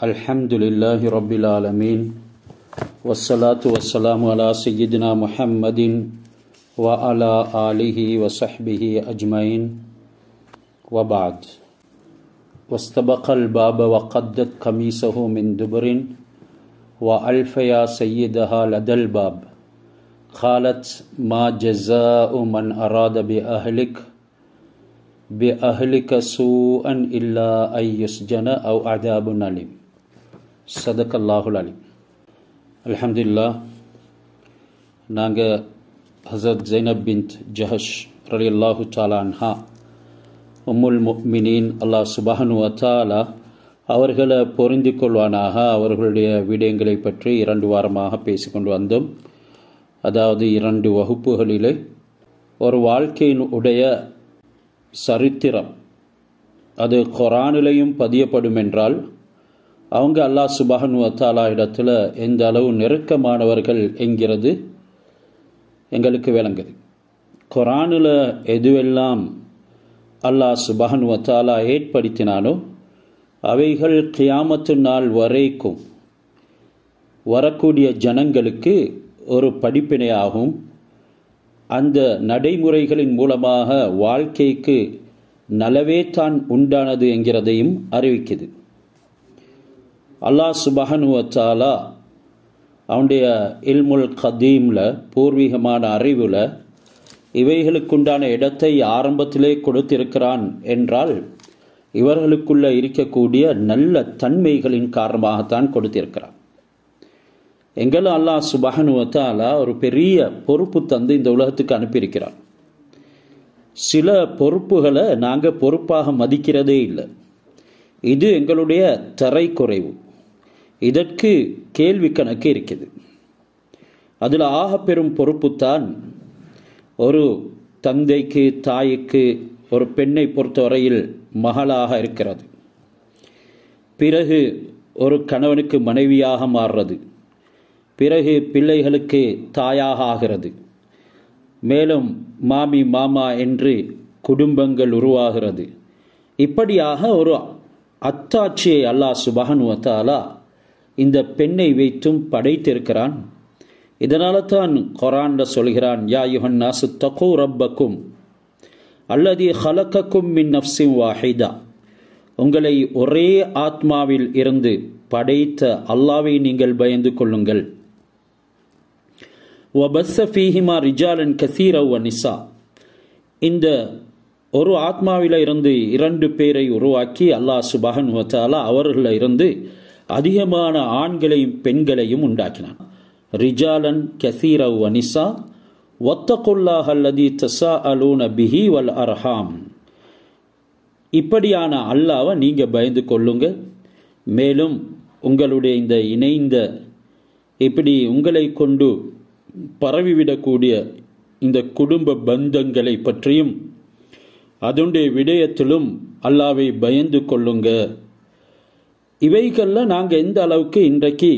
அல்ஹம்துலில்லாஹி ரப்பில் ஆலமீன் வஸ்ஸலாத்து வஸ்ஸலாமு அலா சய்யிதினா முஹம்மதின் வ அலா ஆலிஹி வ ஸஹ்பிஹி அஜ்மஈன் வ பஅத். வஸ்தபகல் பாப வ கத்தத் கமீஸஹு மின் துபரின் வ அல்ஃபயா சய்யிதஹா லதல் பாப். قالت ما جزاء من أراد بأهلك سوءا إلا أن يسجن أو عذاب أليم. صدق الله العليم. அல்ஹம்துலில்லாஹ். நாங்கள் ஹஸரத் ஜைனப் பின்த் ஜஹஷ் ரலியல்லாஹு தஆலா அன்ஹா உம்முல் முஃமினீன் அல்லாஹ் சுப்ஹானஹு வ தஆலா அவர்களை பொருந்திக் கொள்வானாக அவர்களுடைய விடயங்களை பற்றி 2 வாரமாக பேசிக்கொண்டு வந்தோம். அதாவது 2 வகுப்புகளிலே ஒரு வாழ்க்கையினுடைய சரித்திரம் அது குர்ஆனிலேயும் பதியப்படும் என்றால் அவங்க அல்லாஹ் சுப்ஹானஹு வ தஆலா இடத்துல எந்த அளவு நெருக்கமானவர்கள் என்கிறது எங்களுக்கு விளங்குது. குர்ஆனில் எதுவெல்லாம் அல்லாஹ் சுப்ஹானஹு வ தஆலா ஏற்படுத்தினானோ அவைகள் கியாமத்து நாள் வரைக்கும் வரக்கூடிய ஜனங்களுக்கு ஒரு படிப்பினையாகும். அந்த நடைமுறைகளின் மூலமாக வாழ்க்கைக்கு நலவே தான் உண்டானது என்கிறதையும் அறிவிக்குது. அல்லாஹ் சுப்ஹானஹு வ தஆலா அவனுடைய இல்முல் கதீமில் பூர்வீகமான அறிவில் இவைகளுக்குண்டான இடத்தை ஆரம்பத்திலே கொடுத்திருக்கிறான் என்றால் இவர்களுக்குள்ள இருக்கக்கூடிய நல்ல தன்மைகளின் காரணமாகத்தான் கொடுத்திருக்கிறான். எங்களும் அல்லாஹ் சுப்ஹானஹு வ தஆலா ஒரு பெரிய பொறுப்பு தந்து இந்த உலகத்துக்கு அனுப்பியிருக்கிறான். சில பொறுப்புகளை நாங்கள் பொறுப்பாக மதிக்கிறதே இல்லை. இது எங்களுடைய தரைக்குறைவு. இதற்கு கேள்வி கணக்கு இருக்குது. அதில் ஆக பெரும் பொறுப்புத்தான் ஒரு தந்தைக்கு தாய்க்கு ஒரு பெண்ணை பொறுத்தவரையில் மகளாக இருக்கிறது. பிறகு ஒரு கணவனுக்கு மனைவியாக மாறுறது, பிறகு பிள்ளைகளுக்கு தாயாக ஆகிறது, மேலும் மாமி மாமா என்று குடும்பங்கள் உருவாகிறது. இப்படியாக ஒரு அத்தாட்சியை அல்லாஹ் சுப்ஹானஹு வ தஆலா இந்த பெண்ணை வைத்தும் படைத்திருக்கிறான். இதனால தான் குர்ஆனில் சொல்கிறான், யா அய்யுஹன் நாஸு தகூ ரப்பக்கும் அல்லதி ஹலகக்கும் மின் நஃப்ஸின் வாஹிதா. உங்களை ஒரே ஆத்மாவில் இருந்து படைத்த அல்லாஹ்வை நீங்கள் பயந்து கொள்ளுங்கள். வபஸ்ஸ ஃபீஹிமா ரிஜாலன் கஸீரா வ நிஸா. இந்த ஒரு ஆத்மாவில இருந்து 2 பேரை உருவாக்கி அல்லாஹ் சுப்ஹானஹு வ தஆலா அவர்களில் இருந்து அதிகமான ஆண்களையும் பெண்களையும் உண்டாக்கினான். ரிஜாலன் கஸீரா வ நிஸா வத்தகுல்லாஹ அல்லதி தஸாஅலூன பிஹி வல் அர்ஹாம். இப்படியான அல்லாஹ்வை நீங்க பயந்து கொள்ளுங்க. மேலும் உங்களுடைய இந்த இணைந்த இப்படி உங்களை கொண்டு பரவிவிடக்கூடிய இந்த குடும்ப பந்தங்களை பற்றியும் அதனுடைய விடயத்திலும் அல்லாஹ்வை பயந்து கொள்ளுங்க. இவைகளில் நாங்கள் எந்த அளவுக்கு இன்றைக்கு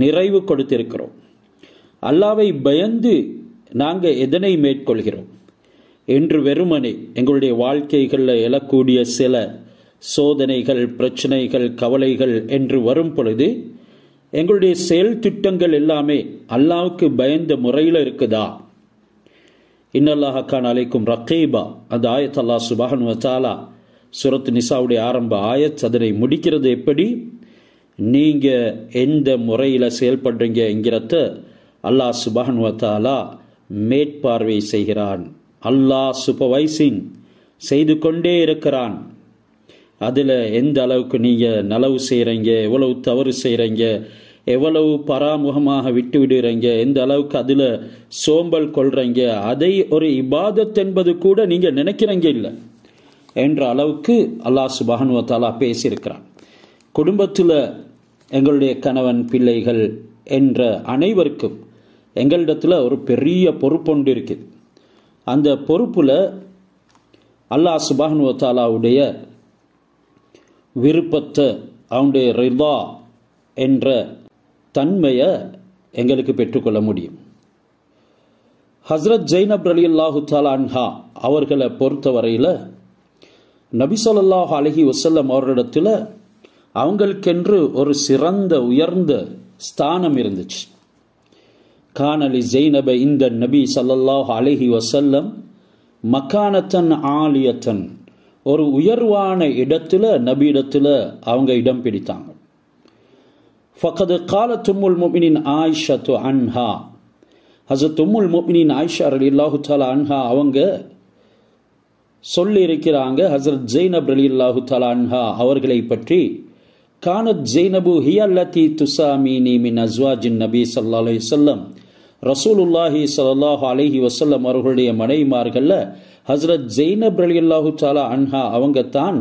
நிறைவு கொடுத்திருக்கிறோம்? அல்லாஹ்வை பயந்து நாங்கள் எதனை மேற்கொள்கிறோம் என்று வெறுமனே எங்களுடைய வாழ்க்கைகளில் எழக்கூடிய சில சோதனைகள், பிரச்சனைகள், கவலைகள் என்று வரும் பொழுது எங்களுடைய செயல் திட்டங்கள் எல்லாமே அல்லாஹ்வுக்கு பயந்த முறையில் இருக்குதா? இன்னல்லாஹ கான அலைக்கும் ரகீபா. அந்த ஆயத் அல்லாஹ் சுப்ஹானஹு வ தஆலா சூரத் நிசாவுடைய ஆரம்ப ஆயத் அதனை முடிக்கிறது எப்படி? நீங்க எந்த முறையில் செயல்படுறீங்க என்கிறத அல்லாஹ் சுப்ஹானஹு வ தஆலா மேற்பார்வை செய்கிறான். அல்லாஹ் சூப்பர்வைசிங் செய்து கொண்டே இருக்கிறான். அதில் எந்த அளவுக்கு நீங்கள் நலவு செய்கிறீங்க, எவ்வளவு தவறு செய்கிறீங்க, எவ்வளவு பராமுகமாக விட்டு விடுறீங்க, எந்த அளவுக்கு அதில் சோம்பல் கொள்றீங்க, அதை ஒரு இபாதத் என்பது கூட நீங்கள் நினைக்கிறீங்க இல்லை என்ற அளவுக்கு அல்லாஹ் சுப்ஹானஹு வ தஆலா பேசியிருக்கிறான். குடும்பத்தில் எங்களுடைய கணவன் பிள்ளைகள் என்ற அனைவருக்கும் எங்களிடத்தில் ஒரு பெரிய பொறுப்பொன்று இருக்குது. அந்த பொறுப்பில் அல்லாஹ் சுப்ஹானஹு வ தஆலாவுடைய விருப்பத்தை, அவனுடைய ரிதா என்ற தன்மையை எங்களுக்கு பெற்றுக்கொள்ள முடியும். ஹஸ்ரத் ஜைனப் ரலியல்லாஹு தஆலா அன்ஹா அவர்களை பொறுத்தவரையில் நபி ஸல்லல்லாஹு அலைஹி வஸல்லம் அவர்களிடத்தில் அவங்களுக்கென்று ஒரு சிறந்த உயர்ந்த ஸ்தானம் இருந்துச்சு. கானலி ஜெய்னப இந்த நபி ஸல்லல்லாஹு அலைஹி வஸல்லம் மக்கானத்தன் ஆலியத்தன், ஒரு உயர்வான இடத்துல நபி இடத்துல அவங்க இடம் பிடித்தாங்க. ஃபகத் காலத் உம்முல் முஃமினீன் ஆயிஷத்து அன்ஹா, ஹஸரத் உம்முல் முஃமினீன் ஆயிஷா ரலியல்லாஹு தஆலா அன்ஹா அவங்க சொல்லி இருக்கிறாங்க ஹஸரத் ஜெய்னப் ரலியல்லாஹு தஆலா அன்ஹா அவர்களை பற்றி. கானத் ஜெய்னபு ஹிய அல்லதி துசாமினி மின் அஸ்வாஜின் நபி ஸல்லல்லாஹு அலைஹி வஸல்லம், ரசூலுல்லாஹி ஸல்லல்லாஹு அலைஹி வஸல்லம் அவர்களுடைய மனைவிமார்கள்ல ஹஸரத் ஜெய்னப் ரலியல்லாஹு தஆலா அன்ஹா அவங்க தான்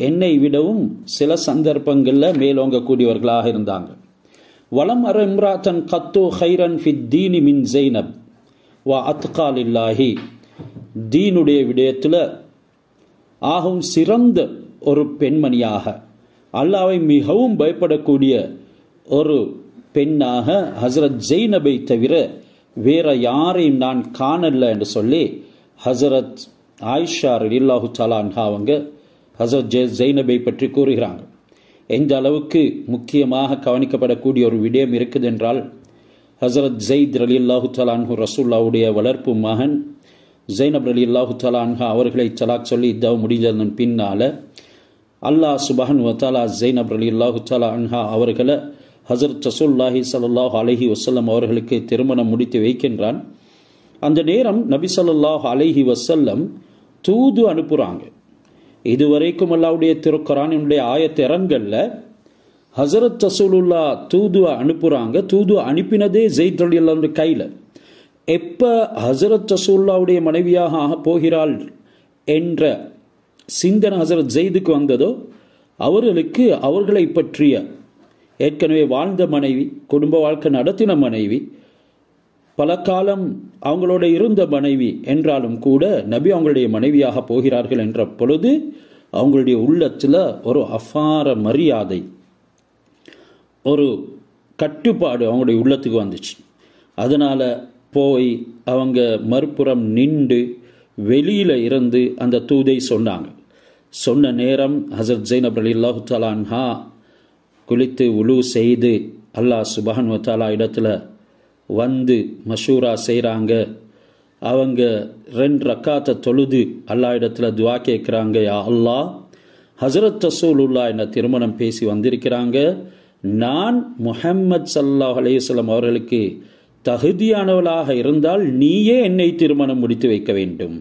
என்னை விடவும் சில சந்தர்ப்பங்கள்ல மேலோங்க கூடியவர்களாக இருந்தாங்க. வலம் அர இம்ராத்தன் கத்து ஹைரன் ஃபித் தீனி மின் ஜெய்னப் வ அத்காலில்லாஹி, தீனுடைய விடயத்துல ஆகும் சிறந்த ஒரு பெண்மணியாக, அல்லாஹ்வை மிகவும் பயப்படக்கூடிய ஒரு பெண்ணாக ஹஸரத் ஜெய்னபை தவிர வேற யாரையும் நான் காணல என்று சொல்லி ஹஸரத் ஆயிஷா ரலியல்லாஹு தஆலா அன்ஹா அவங்க ஹஸரத் ஜெய்னபை பற்றி கூறுகிறாங்க. எந்த அளவுக்கு முக்கியமாக கவனிக்கப்படக்கூடிய ஒரு விடயம் இருக்குது என்றால், ஹஸரத் ஜெயித் ரலியல்லாஹு தஆலா அன்ஹு ரசூலுல்லாஹ்வுடைய வளர்ப்பு மகன் ஜெய்னப் ரலியல்லாஹு தஆலா அன்ஹா அவர்களை தலாக் சொல்லி இத்தவ முடிஞ்சதன் பின்னால அல்லாஹ் சுப்ஹானஹு வ தஆலா ஜெய்னப் ரலியல்லாஹு தஆலா அன்ஹா அவர்களை ஹஸரத் ரசூலுல்லாஹி ஸல்லல்லாஹு அலைஹி வஸல்லம் அவர்களுக்கு திருமணம் முடித்து வைக்கின்றான். அந்த நேரம் நபி ஸல்லல்லாஹு அலைஹி வஸல்லம் தூது அனுப்புறாங்க. இதுவரைக்கும் அல்லாஹ்வுடைய திருக்குர்ஆனினுடைய ஆயத்திரங்கள்ல ஹஸரத் ரசூலுல்லாஹ் தூது அனுப்புறாங்க. தூது அனுப்பினதே ஜெயித் ரலியல்லாஹு கையில. எப்ப ஹஸரத் ரசூலுல்லாஹ்வுடைய மனைவியாக போகிறாள் என்ற சிந்தனை ஹஸரத் ஜெயிதுக்கு வந்ததோ, அவர்களுக்கு அவர்களை பற்றிய ஏற்கனவே வாழ்ந்த மனைவி, குடும்ப வாழ்க்கை நடத்தின மனைவி, பல காலம் அவங்களோட இருந்த மனைவி என்றாலும் கூட நபி அவங்களுடைய மனைவியாக போகிறார்கள் என்ற பொழுது அவங்களுடைய உள்ளத்துல ஒரு அபார மரியாதை, ஒரு கட்டுப்பாடு அவங்களுடைய உள்ளத்துக்கு வந்துச்சு. அதனால போய் அவங்க மறுபுறம் நின்று வெளியில இருந்து அந்த தூதை சொன்னாங்க. சொன்ன நேரம் ஹஸரத் ஜெய்னப் ரலியல்லாஹு தஆலா அன்ஹா குளித்து உலு செய்து அல்லாஹ் சுப்ஹானஹு வ தஆலா இடத்துல வந்து மஷூரா செய்கிறாங்க. அவங்க 2 ரக்காத்தை தொழுது அல்லாஹ் இடத்துல துவா கேட்குறாங்க. யா அல்லாஹ், ஹஸரத் ரசூலுல்லாஹ் என்ன திருமணம் பேசி வந்திருக்கிறாங்க, நான் முஹம்மது ஸல்லல்லாஹு அலைஹி வஸல்லம் அவர்களுக்கு தகுதியானவளாக இருந்தால் நீயே என்னை திருமணம் முடித்து வைக்க வேண்டும்.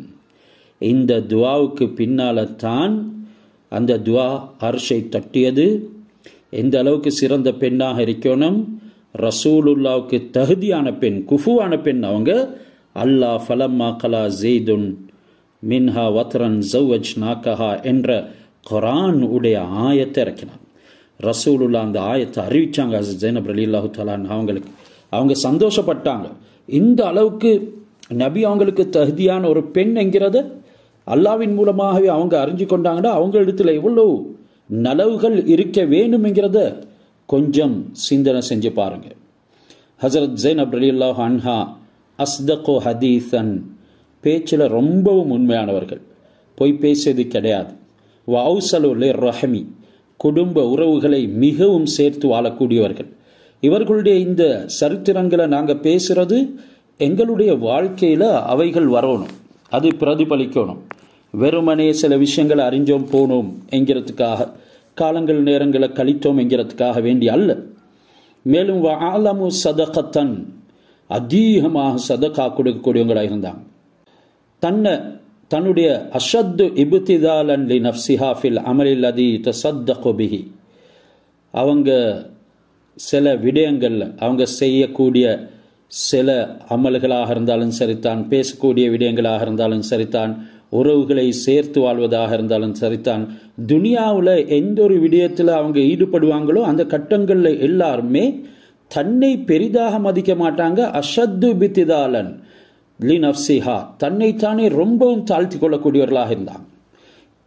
இந்த துவாவுக்கு பின்னால தான் அந்த துவா அர்ஷை தட்டியது. எந்த அளவுக்கு சிறந்த பெண்ணாக இருக்கணும், ரசூலுல்லாவுக்கு தகுதியான பெண், குஃபுவான பெண் அவங்க. அல்லாஹ் ஃபலம்மா கலா ஜெய்துன் மின்ஹா வத்ரன் ஜவ்வஜ்நாகஹா என்ற குர்ஆன் உடைய ஆயத்தை இறக்கினார். ரசூலுல்லாஹ் அந்த ஆயத்தை அறிவிச்சாங்க ஹஸரத் ஜெய்னப் ரலியல்லாஹு தஆலா அவங்களுக்கு. அவங்க சந்தோஷப்பட்டாங்க. இந்த அளவுக்கு நபி அவங்களுக்கு தகுதியான ஒரு பெண் என்கிறத அல்லாஹ்வின் மூலமாகவே அவங்க அறிஞ்சு கொண்டாங்கன்னா அவங்க இடத்துல எவ்வளவு நலவுகள் இருக்க வேண்டும் என்கிறத கொஞ்சம் சிந்தனை செஞ்சு பாருங்க. ஹஸரத் ஜெய்னப் ரலியல்லாஹு அன்ஹா அஸ்தகு ஹதீஸன், பேச்சில் ரொம்பவும் உண்மையானவர்கள், பொய் பேசியது கிடையாது. வஅவ்ஸலு லிர்ரஹமி, குடும்ப உறவுகளை மிகவும் சேர்த்து வாழக்கூடியவர்கள். இவர்களுடைய இந்த சரித்திரங்களை நாங்கள் பேசுறது எங்களுடைய வாழ்க்கையில் அவைகள் வரணும், அது பிரதிபலிக்கணும். வெறுமனே சில விஷயங்களை அறிஞ்சோம் போனோம் என்கிறதுக்காக, காலங்கள் நேரங்களை கழித்தோம் என்கிறதுக்காக வேண்டி அல்ல. மேலும் வஅலமு சதகத்தன், அதிகமாக சதகா கொடுக்கக்கூடியவங்களாக இருந்தாங்க. தன்னுடைய அஷத்து இப்திதாலன் லி நஃப்ஸிஹா ஃபில் அமலில் லதி தஸத்தகு பிஹி, அவங்க சில விடயங்கள்ல அவங்க செய்யக்கூடிய சில அமல்களாக இருந்தாலும் சரித்தான், பேசக்கூடிய விடயங்களாக இருந்தாலும் சரித்தான், உறவுகளை சேர்த்து வாழ்வதாக இருந்தாலும் சரித்தான், துனியாவில் எந்த ஒரு விடயத்தில் அவங்க ஈடுபடுவாங்களோ அந்த கட்டங்களில் எல்லாருமே தன்னை பெரிதாக மதிக்க மாட்டாங்க. அஷத்து பித்திதாலன் லி நஃப்ஸிஹா, தன்னைத்தானே ரொம்பவும் தாழ்த்தி கொள்ளக்கூடியவர்களாக இருந்தாங்க.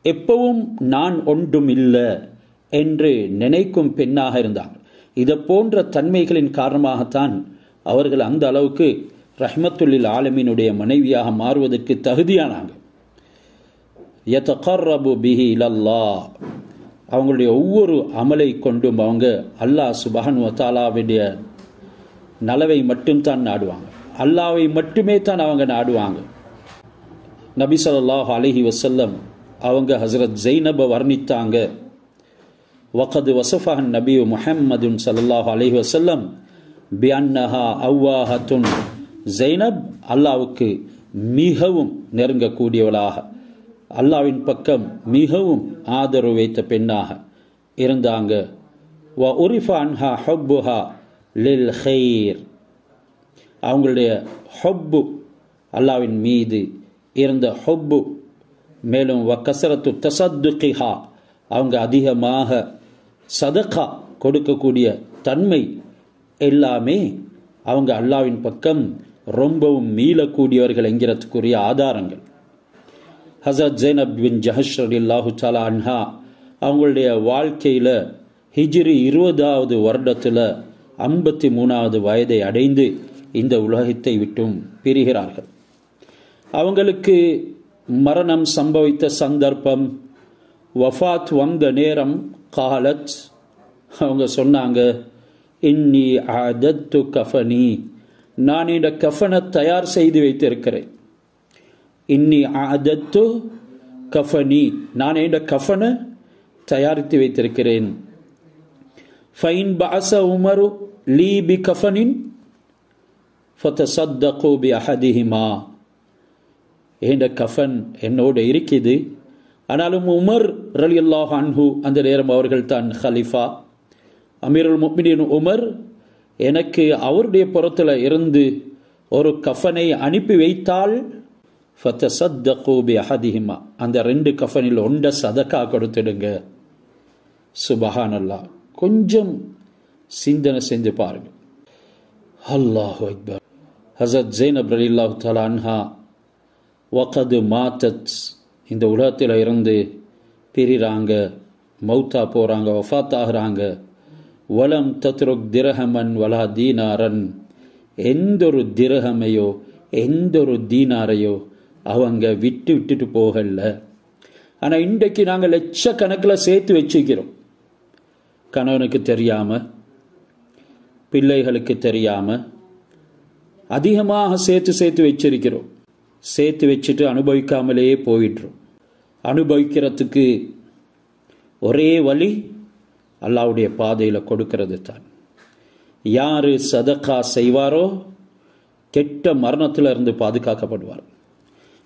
எப்பவும் நான் ஒன்றும் இல்லை என்று நினைக்கும் பெண்ணாக இருந்தாங்க. இதை போன்ற தன்மைகளின் காரணமாகத்தான் அவர்கள் அந்த அளவுக்கு ரஹ்மத்துல்லில் ஆலமீனுடைய மனைவியாக மாறுவதற்கு தகுதியானாங்க. யதகர்ரபு பிஹி இலல்லாஹ், அவங்களுடைய ஒவ்வொரு அமலை கொண்டும் அவங்க அல்லாஹ் சுப்ஹானஹு வ தஆலாவுடைய நலவை மட்டும்தான் நாடுவாங்க, அல்லாஹ்வை மட்டுமே தான் அவங்க நாடுவாங்க. நபி ஸல்லல்லாஹு அலைஹி வஸல்லம் அவங்க ஹஸ்ரத் ஜைனபை வர்ணித்தாங்க. வகது வஸஃபஹன் நபி முஹம்மதுன் ஸல்லல்லாஹு அலைஹி வஸல்லம் பிஅன்னஹா அவ்வாஹத்துன். ஜைனப் அல்லாஹ்வுக்கு மிகவும் நெருங்கக்கூடியவளாக, அல்லாஹ்வின் பக்கம் மிகவும் ஆதரவு வைத்த பெண்ணாக இருந்தாங்க. வ உரிஃப அன்ஹா ஹுப்புஹா லில் கைர். அவங்களுடைய ஹுப்பு, அல்லாஹ்வின் மீது இருந்த ஹுப்பு, மேலும் வ கஸரத்து தஸத்துகிஹா, அவங்க அதிகமாக சதகா கொடுக்கக்கூடிய தன்மை எல்லாமே அவங்க அல்லாஹ்வின் பக்கம் ரொம்பவும் மீளக்கூடியவர்கள் என்கிறதுக்குரிய ஆதாரங்கள். ஹஸரத் ஜைனப் பின் ஜஹஷ் ரலியல்லாஹு தஆலா அன்ஹா அவங்களுடைய வாழ்க்கையில் ஹிஜ்ரி 20வது வருடத்தில் 53வது வயதை அடைந்து இந்த உலகத்தை விட்டும் பிரிகிறார்கள். அவங்களுக்கு மரணம் சம்பவித்த சந்தர்ப்பம், வஃபாத் வந்த நேரம், காலத் அவங்க சொன்னாங்க, இன்னி ஆதத்து கஃபனி, நான் இந்த கஃபனை தயார் செய்து வைத்திருக்கிறேன். இன்னி ஆதத்து கஃபனி, நான் இந்த கஃபனை தயாரித்து வைத்திருக்கிறேன். ஃபைன் பஅஸ உமரு லீ பி கஃபனின் ஃபதஸத்தகு பி அஹதிஹிமா. இந்த கஃபன் என்னோடு இருக்குது, ஆனாலும் உமர் ரலியல்லாஹு அன்ஹு, அந்த நேரம் அவர்கள் தான் ஹலிஃபா, அமீருல் முஃமினீன் உமர், எனக்கு அவருடைய புறத்தில் இருந்து ஒரு கஃபனை அனுப்பி வைத்தால் ஃபதஸத்தகு பி அஹதிஹிமா, அந்த 2 கஃபனில் ஒன்றை சதகா கொடுத்துடுங்க. சுபஹானல்லாஹ், கொஞ்சம் சிந்தனை செஞ்சு பாருங்க. அல்லாஹு அக்பர். ஹஸரத் ஜைனப் ரலியல்லாஹு தஆலா அன்ஹா வகது மாத்தத், இந்த உலகத்தில் இருந்து பிரிறாங்க, மௌத்தா போகிறாங்க, வஃபாத் ஆகிறாங்க. வலம் தத்ருக் திரஹமன் வலா தீனாரன், எந்த ஒரு திரஹமையோ எந்த ஒரு தீனாரையோ அவங்க விட்டுட்டு போகல. ஆனால் இன்றைக்கு நாங்கள் லட்சக்கணக்கில் சேர்த்து வச்சுக்கிறோம், கணவனுக்கு தெரியாமல், பிள்ளைகளுக்கு தெரியாமல் அதிகமாக சேர்த்து வச்சிருக்கிறோம். சேர்த்து வச்சுட்டு அனுபவிக்காமலே போயிடுறோம். அனுபவிக்கிறதுக்கு ஒரே வழி அல்லாஹ்வுடைய பாதையில் கொடுக்கிறது தான். யார் சதகா செய்வாரோ கெட்ட மரணத்தில் இருந்து பாதுகாக்கப்படுவார்,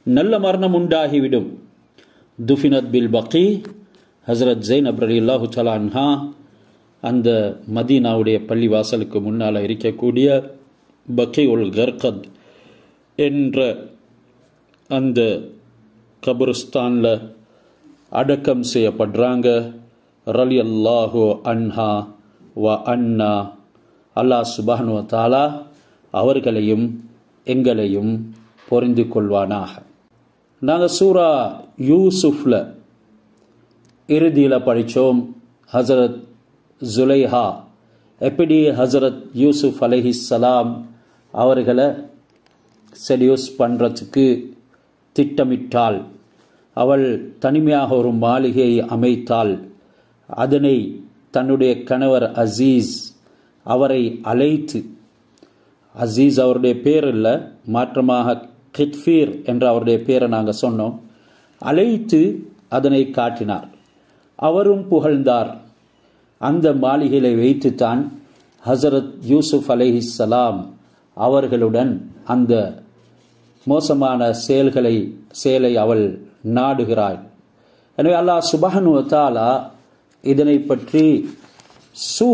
நல்ல மரணம் உண்டாகிவிடும். துஃபினத் பில் பக்கி, ஹஸ்ரத் ஜைனப் ரலியல்லாஹு தஆலா அன்ஹா அந்த மதீனாவுடைய பள்ளிவாசலுக்கு முன்னால் இருக்கக்கூடிய பக்கி உல் கர்கத் என்ற அந்த கபருஸ்தானில் அடக்கம் செய்யப்படுறாங்க. ரலியல்லாஹு அன்ஹா வ அன்னா. அல்லாஹ் சுப்ஹானஹு வ தஆலா அவர்களையும் எங்களையும் பொறிந்து கொள்வானாக. நாங்கள் சூரா யூசுஃபில் இறுதியில் படித்தோம், ஹஸரத் ஜுலைஹா எப்படி ஹஸரத் யூசுஃப் அலைஹிஸ்ஸலாம் அவர்களை செடியூஸ் பண்ணுறதுக்கு திட்டமிட்டாள். அவள் தனிமையாக ஒரு மாளிகையை அமைத்தாள். அதனை தன்னுடைய கணவர் அசீஸ் அவரை அழைத்து, அசீஸ் அவருடைய பேர் இல்லை, மாற்றமாக கித்ஃபீர் என்ற அவருடைய பேரை நாங்கள் சொன்னோம், அழைத்து அதனை காட்டினார். அவரும் புகழ்ந்தார். அந்த மாளிகையை வைத்துத்தான் ஹஸரத் யூசுஃப் அலைஹிஸ்ஸலாம் அவர்களுடன் அந்த மோசமான செயலை அவள் நாடுகிறாள். எனவே அல்லாஹ் சுப்ஹானஹு வ தஆலா இதனை பற்றி சூ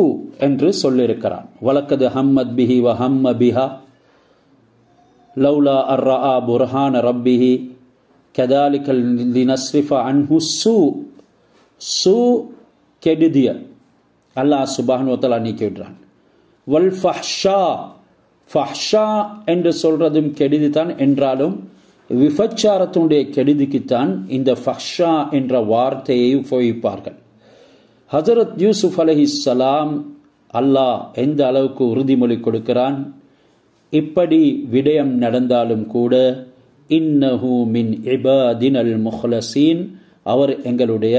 என்று சொல்லியிருக்கிறான். வலக்கது ஹம்மத் பிஹி வ ஹம்ம பிஹா லௌலா அர்ரஆ புர்ஹான ரப்பிஹி கதாலிக லினஸ்ரிஃப அன்ஹு சூ. சூ கெடுதிய அல்லாஹ் சுப்ஹானஹு வ தஆலா நீக்கி விடுறான். வல் ஃபஹ்ஷா, ஃபஹ்ஷா என்று சொல்றதும் கெடுதி தான் என்றாலும் விபச்சாரத்தினுடைய கெடுதிக்குத்தான் இந்த ஃபஹ்ஷா என்ற வார்த்தையை உபயோகிப்பார்கள். ஹஸரத் யூசுஃப் அலைஹிஸ்ஸலாம் அல்லாஹ் எந்த அளவுக்கு உறுதிமொழி கொடுக்கிறான், இப்படி விடயம் நடந்தாலும் கூட இன்னஹு மின் இபாதினல் முஹ்லஸீன், அவர் எங்களுடைய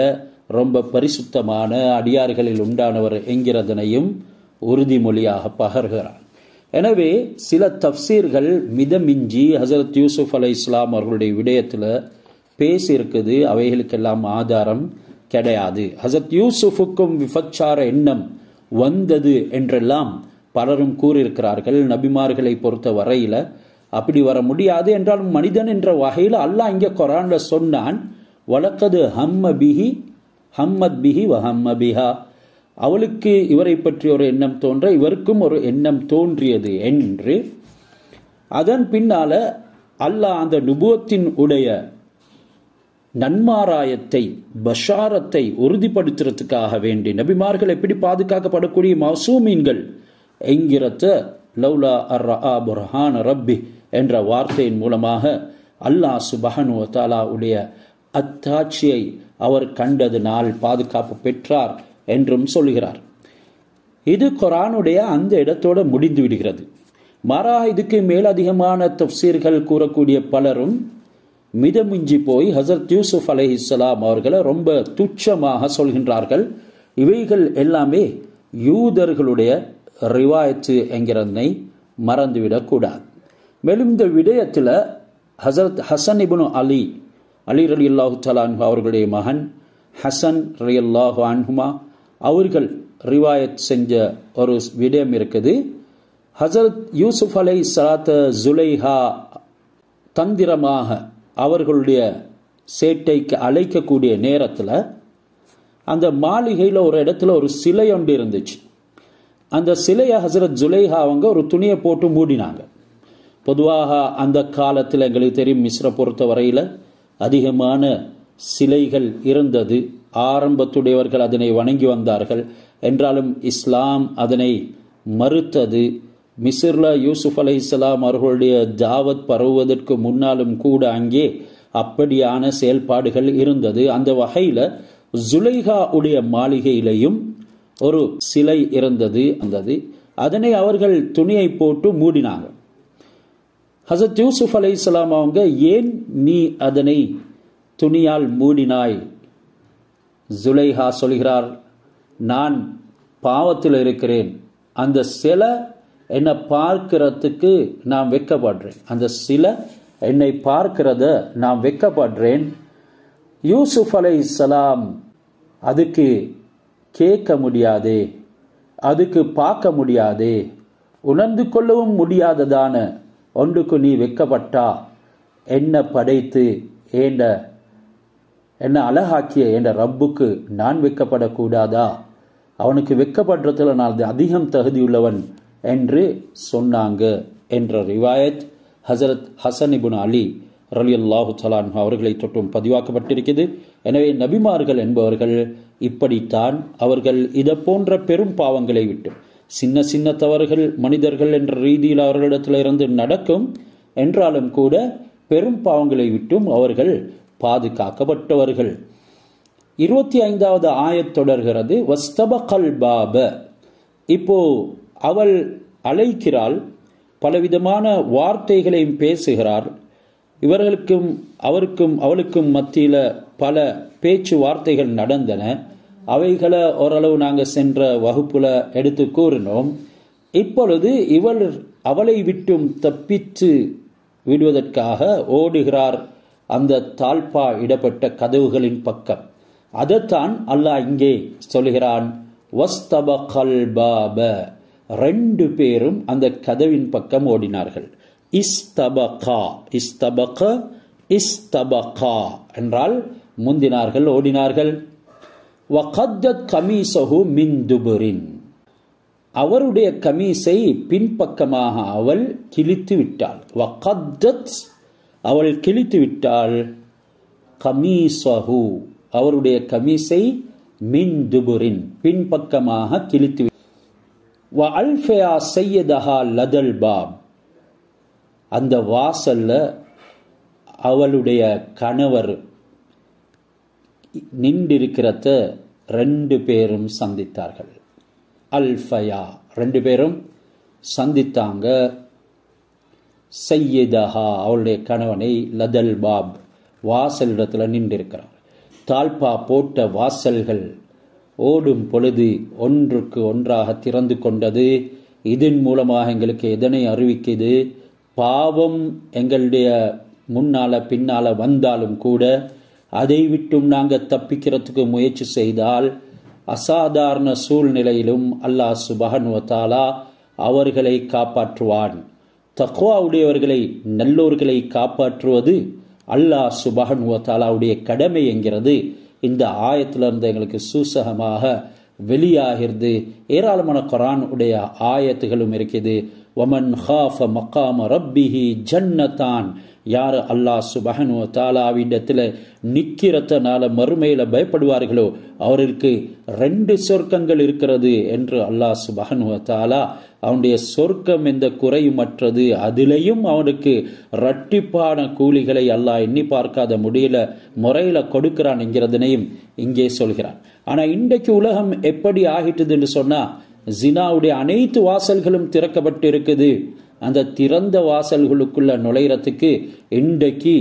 ரொம்ப பரிசுத்தமான அடியார்களில் உண்டானவர் என்கிறதனையும் உறுதிமொழியாக பகர்கிறார். எனவே சில தஃப்சீர்கள் மிதமிஞ்சி ஹசரத் யூசுப் அலைஹிஸ்ஸலாம் அவர்களுடைய விடயத்தில் பேசியிருக்குது. அவைகளுக்கெல்லாம் ஆதாரம் கிடையாது. ஹசரத் யூசுஃபுக்கும் விபச்சார எண்ணம் வந்தது என்றெல்லாம் பலரும் கூறியிருக்கிறார்கள். நபிமார்களை பொறுத்த வரையில் அப்படி வர முடியாது. என்றாலும் மனிதன் என்ற வகையில் அல்லாஹ் இங்கே குர்ஆன்ல சொன்னான், வலக்கது ஹம்மத் பிஹி வஹம்ம பிஹா, அவளுக்கு இவரை பற்றி ஒரு எண்ணம் தோன்ற இவருக்கும் ஒரு எண்ணம் தோன்றியது என்று. அதன் பின்னால அல்லாஹ் அந்த நுபுவத்தின் உடைய நன்மாராயத்தை பஷாரத்தை உறுதிப்படுத்துறதுக்காக வேண்டி நபிமார்கள் எப்படி பாதுகாக்கப்படக்கூடிய மசூமீன்கள் என்கிறத லவ்லா அர்ரா புர்ஹான ரப்பி என்ற வார்த்தையின் மூலமாக அல்லாஹ் சுப்ஹானஹு வ தஆலா உடைய அத்தாட்சியை அவர் கண்டதினால் பாதுகாப்பு பெற்றார் என்றும் சொல்கிறார். இது குர்ஆனுடைய அந்த இடத்தோடு முடிந்து விடுகிறது. மாறாக இதுக்கு மேலதிகமான தஃப்சீர்கள் கூறக்கூடிய பலரும் மிதமிஞ்சி போய் ஹசரத் யூசுப் அலைஹிஸ்ஸலாம் அவர்களை ரொம்ப துச்சமாக சொல்கின்றார்கள். இவைகள் எல்லாமே யூதர்களுடைய ரிவாயத்து என்கிறதனை மறந்துவிடக்கூடாது. மேலும் இந்த விடயத்தில் ஹசரத் ஹசன் இப்னு அலி ரலியல்லாஹு தஆலா அன்ஹு அவர்களுடைய மகன் ஹசன் ரலியல்லாஹு அன்ஹுமா அவர்கள் ரிவாயத் செஞ்ச ஒரு விடயம் இருக்குது. ஹசரத் யூசுப் அலைஹிஸ்ஸலாத்து ஜுலைஹா தந்திரமாக அவர்களுடைய சேட்டைக்கு அழைக்கக்கூடிய நேரத்தில் அந்த மாளிகையில் ஒரு இடத்துல ஒரு சிலை ஒன்று இருந்துச்சு. அந்த சிலையை ஹசரத் ஜுலைஹா அவங்க ஒரு துணியை போட்டு மூடினாங்க. பொதுவாக அந்த காலத்தில் எங்களுக்கு தெரியும், மிஸ்ரை பொறுத்த வரையில் அதிகமான சிலைகள் இருந்தது. ஆரம்பத்துடையவர்கள் அதனை வணங்கி வந்தார்கள். என்றாலும் இஸ்லாம் அதனை மறுத்தது. மிஸ்ரில் யூசுப் அலைஹிஸ்ஸலாம் அவர்களுடைய தாவத் பரவுவதற்கு முன்னாலும் கூட அங்கே அப்படியான செயல்பாடுகள் இருந்தது. அந்த வகையில் ஜுலைஹா உடைய மாளிகையிலையும் ஒரு சிலை இருந்தது. அதனை அவர்கள் துணியை போட்டு மூடினாங்க. ஹசரத் யூசுப் அலைஹிஸ்ஸலாம் அவங்க, ஏன் நீ அதனை துணியால் மூடினாய்? ஜுலைஹா சொல்கிறார், நான் பாவத்தில் இருக்கிறேன். அந்த சிலை என்னை பார்க்கிறதுக்கு நான் வெட்கப்படுறேன். அந்த சிலை என்னை பார்க்கிறத நான் வெட்கப்படுறேன். யூசுப் அலைஹிஸ்ஸலாம் அதுக்கு கேட்க முடியாதே, அதுக்கு பார்க்க முடியாதே, உணர்ந்து கொள்ளவும் முடியாததான ஒன்றுக்கு நீ வெட்கப்பட்டா என்ன படைத்து என்ன அழகாக்கிய என்ற ரப்புக்கு நான் வெட்கப்படக்கூடாதா? அவனுக்கு வெட்கப்படுறதுல நான் அதிகம் தகுதியுள்ளவன் என்று சொன்னாங்க என்ற ரிவாயத் ஹசரத் ஹசன் இப்னு அலி ரலியல்லாஹு தஆலா அன்ஹு அவர்களை தொட்டும் பதிவாக்கப்பட்டிருக்கிறது. எனவே நபிமார்கள் என்பவர்கள் இப்படித்தான் அவர்கள் இதை போன்ற பெரும் பாவங்களை விட்டு, சின்ன சின்ன தவறுகள் மனிதர்கள் என்ற ரீதியில் அவர்களிடத்தில் இருந்து நடக்கும் என்றாலும் கூட பெரும் பாவங்களை விட்டும் அவர்கள் பாதுகாக்கப்பட்டவர்கள். 25வது ஆயத் தொடர்கிறது, வஸ்தபகல் பாப. இப்போ அவள் அழைக்கிறாள், பலவிதமான வார்த்தைகளையும் பேசுகிறார். இவர்களுக்கும் அவளுக்கும் மத்தியில் பல பேச்சு வார்த்தைகள் நடந்தன. அவைகளை ஓரளவு நாங்கள் சென்ற வகுப்புல எடுத்து கூறினோம். இப்பொழுது அவளை விட்டும் தப்பித்து விடுவதற்காக ஓடுகிறார் அந்த தாழ்பா இடப்பட்ட கதவுகளின் பக்கம். அதைத்தான் அல்லாஹ் இங்கே சொல்கிறான், வஸ்தபகல் பாப. 2 பேரும் அந்த கதவின் பக்கம் ஓடினார்கள். இஸ்தபகா என்றால் முந்தினார்கள், ஓடினார்கள். வகத்தத் கமீசஹு மின் துபுரின். அவருடைய கமீஸை பின்பக்கமாக அவள் கிழித்து விட்டாள். வகத்தத் அவள் கிழித்து விட்டாள். கமீசஹு அவருடைய கமீஸை மின் துபுரின் பின்பக்கமாக கிழித்து. வ அல்ஃபயா சையதஹா லதல் பாப். அந்த வாசல்ல அவளுடைய கணவர் நின்றிருக்கிறத 2 பேரும் சந்தித்தார்கள். அல்ஃபயா 2 பேரும் சந்தித்தாங்க. சையதஹா அவளுடைய கணவனை லதல் பாப் வாசலிடத்தில் நின்றிருக்கிறார். தாழ்பா போட்ட வாசல்கள் ஓடும் பொழுது ஒன்றுக்கு ஒன்றாக திறந்து கொண்டது. இதன் மூலமாக எங்களுக்கு எதனை அறிவிக்குது? பாவம் எங்களுடைய முன்னால பின்னால வந்தாலும் கூட அதை விட்டும் நாங்கள் தப்பிக்கிறதுக்கு முயற்சி செய்தால் அசாதாரண சூழ்நிலையிலும் அல்லாஹ் சுப்ஹானஹு வ தஆலா அவர்களை காப்பாற்றுவான். தக்வா உடையவர்களை நல்லோர்களை காப்பாற்றுவது அல்லாஹ் சுப்ஹானஹு வ தஆலாவுடைய கடமை என்கிறது இந்த ஆயத்திலிருந்து எங்களுக்கு சூசகமாக வெளியாகிறது. ஏராளமான குர்ஆன் உடைய ஆயத்துகளும் இருக்குது. வமன் ஹாஃப மகாம ரப்பிஹி ஜன்னதான், யார் அல்லாஹ் சுப்ஹானஹு வ தஆலாவிடத்தில் நிக்கிறதுனால மறுமையில பயப்படுவார்களோ அவருக்கு 2 சொர்க்கங்கள் இருக்கிறது என்று அல்லாஹ் சுப்ஹானஹு வ தஆலா அவனுடைய சொர்க்கம் எந்த குறையுமற்றது, அதிலையும் அவனுக்கு இரட்டிப்பான கூலிகளை அல்லாஹ் எண்ணி பார்க்காத முடியல முறையில கொடுக்கிறான் என்கிறதனையும் இங்கே சொல்கிறான். ஆனா இன்றைக்கு உலகம் எப்படி ஆகிட்டது என்று சொன்னா, ஜினாவுடைய அனைத்து வாசல்களும் திறக்கப்பட்டு இருக்குது. அந்த திறந்த வாசல்களுக்குள்ள நுழைறதுக்கு இன்றைக்கு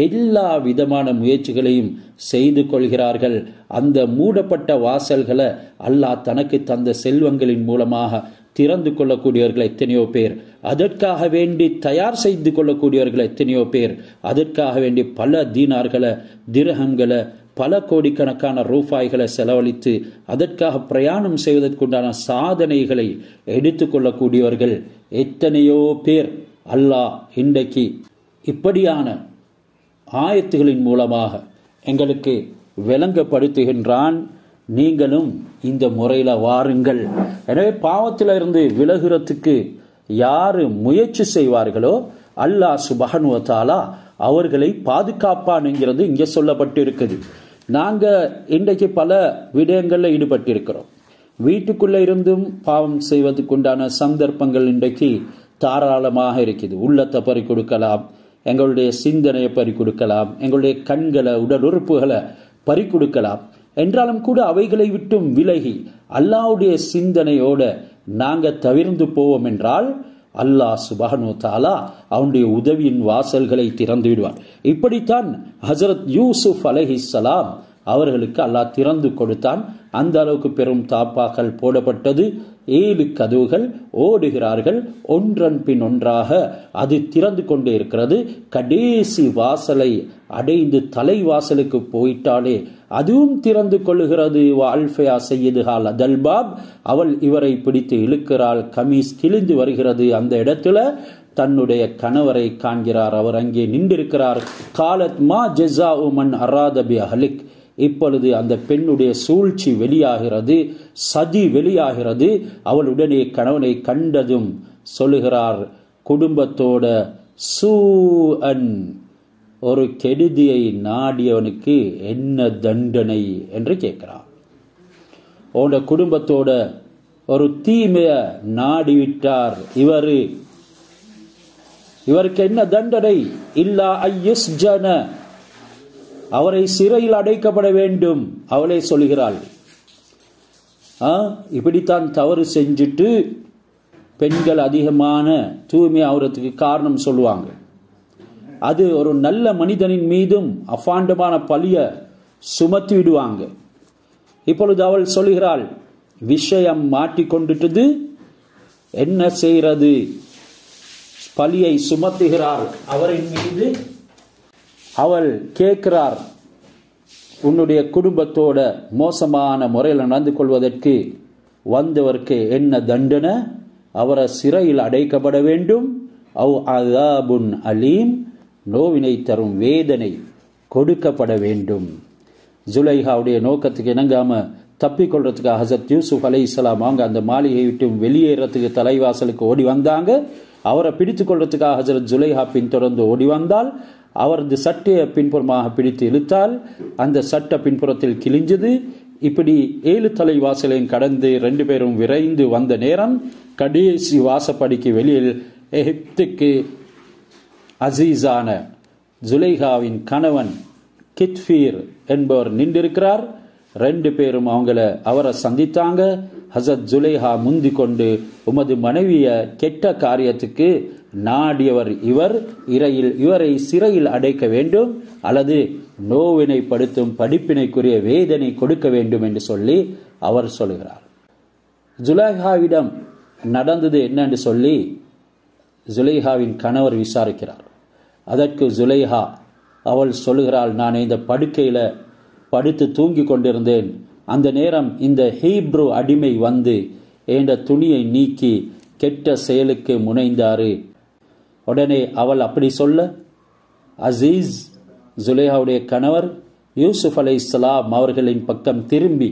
எல்லா விதமான முயற்சிகளையும் செய்து கொள்கிறார்கள். அந்த மூடப்பட்ட வாசல்களை அல்லாஹ் தனக்கு தந்த செல்வங்களின் மூலமாக திறந்து கொள்ளக்கூடியவர்கள் எத்தனையோ பேர், அதற்காக வேண்டி தயார் செய்து கொள்ளக்கூடியவர்கள் எத்தனையோ பேர், அதற்காக வேண்டி பல தீனார்களை திர்ஹம்களை பல கோடிக்கணக்கான ரூபாய்களை செலவழித்து அதற்காக பிரயாணம் செய்வதற்குண்டான சாதனைகளை எடுத்துக்கொள்ளக்கூடியவர்கள் எத்தனையோ பேர். அல்லாஹ் இன்றைக்கு இப்படியான ஆயத்துகளின் மூலமாக எங்களுக்கு விளங்கப்படுத்துகின்றான். நீங்களும் இந்த முறையில வாருங்கள். எனவே பாவத்திலிருந்து விலகுறதுக்கு யாரு முயற்சி செய்வார்களோ அல்லாஹ் சுப்ஹானஹு வ தஆலா அவர்களை பாதுகாப்பான் என்கிறது இங்கே சொல்லப்பட்டு இருக்குது. நாங்க இன்றைக்கு பல விடயங்கள்ல ஈடுபட்டிருக்கிறோம். வீட்டுக்குள்ள இருந்தும் பாவம் செய்வதற்குண்டான சந்தர்ப்பங்கள் இன்றைக்கு தாராளமாக இருக்குது. உள்ளத்தை பறி கொடுக்கலாம், எங்களுடைய சிந்தனையை பறி கொடுக்கலாம், எங்களுடைய கண்களை உடல் உறுப்புகளை பறி கொடுக்கலாம். என்றாலும் கூட அவைகளை விட்டும் விலகி அல்லாஹ்வுடைய சிந்தனையோட நாங்க தவிர்ந்து போவோம் என்றால் அல்லாஹ் சுப்ஹானஹு வ தஆலா அவனுடைய உதவியின் வாசல்களை திறந்து விடுவார். இப்படித்தான் ஹஜ்ரத் யூசுப் அலைஹிஸ்ஸலாம் அவர்களுக்கு அல்லாஹ் திறந்து கொடுத்தான். அந்த அளவுக்கு பெரும் தாப்பாக்கள் போடப்பட்டது. 7 கதவுகள் ஓடுகிறார்கள், ஒன்றன் பின் ஒன்றாக அது திறந்து கொண்டே இருக்கிறது. கடைசி வாசலை அடைந்து தலை வாசலுக்கு போயிட்டாலே அதுவும் திறந்து கொள்ளுகிறது. அவள் இவரை பிடித்து இழுக்கிறாள், கமீஸ் கிழிந்து வருகிறது. அந்த இடத்துல தன்னுடைய கணவரை காண்கிறார், அவர் அங்கே நின்றிருக்கிறார். காலத் மா ஜஸாஉ மன் அராத பி அஹ்லிக், இப்பொழுது அந்த பெண்ணுடைய சூழ்ச்சி வெளியாகிறது, சதி வெளியாகிறது. அவள் உடனே கணவனை கண்டதும் சொல்லுகிறார், குடும்பத்தோட சூஅன், ஒரு கெடுதியை நாடியவனுக்கு என்ன தண்டனை என்று கேட்கிறார். உன்னோட குடும்பத்தோட ஒரு தீமைய நாடிவிட்டார் இவருக்கு என்ன தண்டனை? இல்லா ஐயுஸ்ஜன, அவரை சிறையில் அடைக்கப்பட வேண்டும். அவளே சொல்கிறாள். இப்படித்தான் தவறு செஞ்சுட்டு பெண்கள் அதிகமான தூய்மை ஆகிறதுக்கு காரணம் சொல்லுவாங்க. அது ஒரு நல்ல மனிதனின் மீதும் அபாண்டமான பழிய சுமத்தி விடுவாங்க. இப்பொழுது அவள் சொல்கிறாள், விஷயம் மாட்டிக்கொண்டுட்டது, என்ன செய்யறது? பழியை சுமத்துகிறாள் அவரின் மீது. அவள் கேட்கிறார், உன்னுடைய குடும்பத்தோட மோசமான முறையில் நடந்து கொள்வதற்கு வந்தவருக்கு என்ன தண்டனை? அவரை சிறையில் அடைக்கப்பட வேண்டும். அவ் அஸாபுன் அலீம், நோவினை தரும் வேதனை கொடுக்கப்பட வேண்டும். ஜுலைஹாவுடைய நோக்கத்துக்கு இணங்காம தப்பிக்கொள்றதுக்காக ஹஜ்ரத் யூசுப் அலைஹிஸ்ஸலாம் அவங்க அந்த மாளிகையை விட்டு வெளியேறதுக்கு தலைவாசலுக்கு ஓடி வந்தாங்க. அவரை பிடித்து கொள்றதுக்காக ஹஜ்ரத் ஜுலைஹா பின்தொடர்ந்து ஓடி வந்தால் அவரது சட்டையை பின்புறமாக பிடித்து இழுத்தால் அந்த சட்டை பின்புறத்தில் கிழிஞ்சது. இப்படி 7 தலைவாசலையும் கடந்து 2 பேரும் விரைந்து வந்த நேரம் கடைசி வாசப்படிக்கு வெளியில் எகிப்துக்கு அசீஸான ஜுலைஹாவின் கணவன் கித்ஃபீர் என்பவர் நின்றிருக்கிறார். 2 பேரும் அவரை சந்தித்தாங்க. ஹசரத் ஜுலைஹா முந்தி கொண்டு, உமது மனைவிய கெட்ட காரியத்துக்கு நாடியவர் இவரை சிறையில் அடைக்க வேண்டும், அல்லது நோவினைப்படுத்தும் படிப்பினைக்குரிய வேதனை கொடுக்க வேண்டும் என்று சொல்லி அவர் சொல்கிறார். ஜுலைஹாவிடம் நடந்தது என்னன்னு சொல்லி ஜுலைஹாவின் கணவர் விசாரிக்கிறார். அதற்கு ஜுலைஹா அவள் சொல்கிறாள், நான் இந்த படுக்கையில் படுத்து தூங்கி கொண்டிருந்தேன். அந்த நேரம் இந்த ஹீப்ரு அடிமை வந்து என்ற துணியை நீக்கி கெட்ட செயலுக்கு முனைந்தாரு. உடனே அவள் அப்படி சொல்ல அசீஸ் ஜுலைஹாவுடைய கணவர் யூசுப் அலைஹிஸ்ஸலாம் அவர்களின் பக்கம் திரும்பி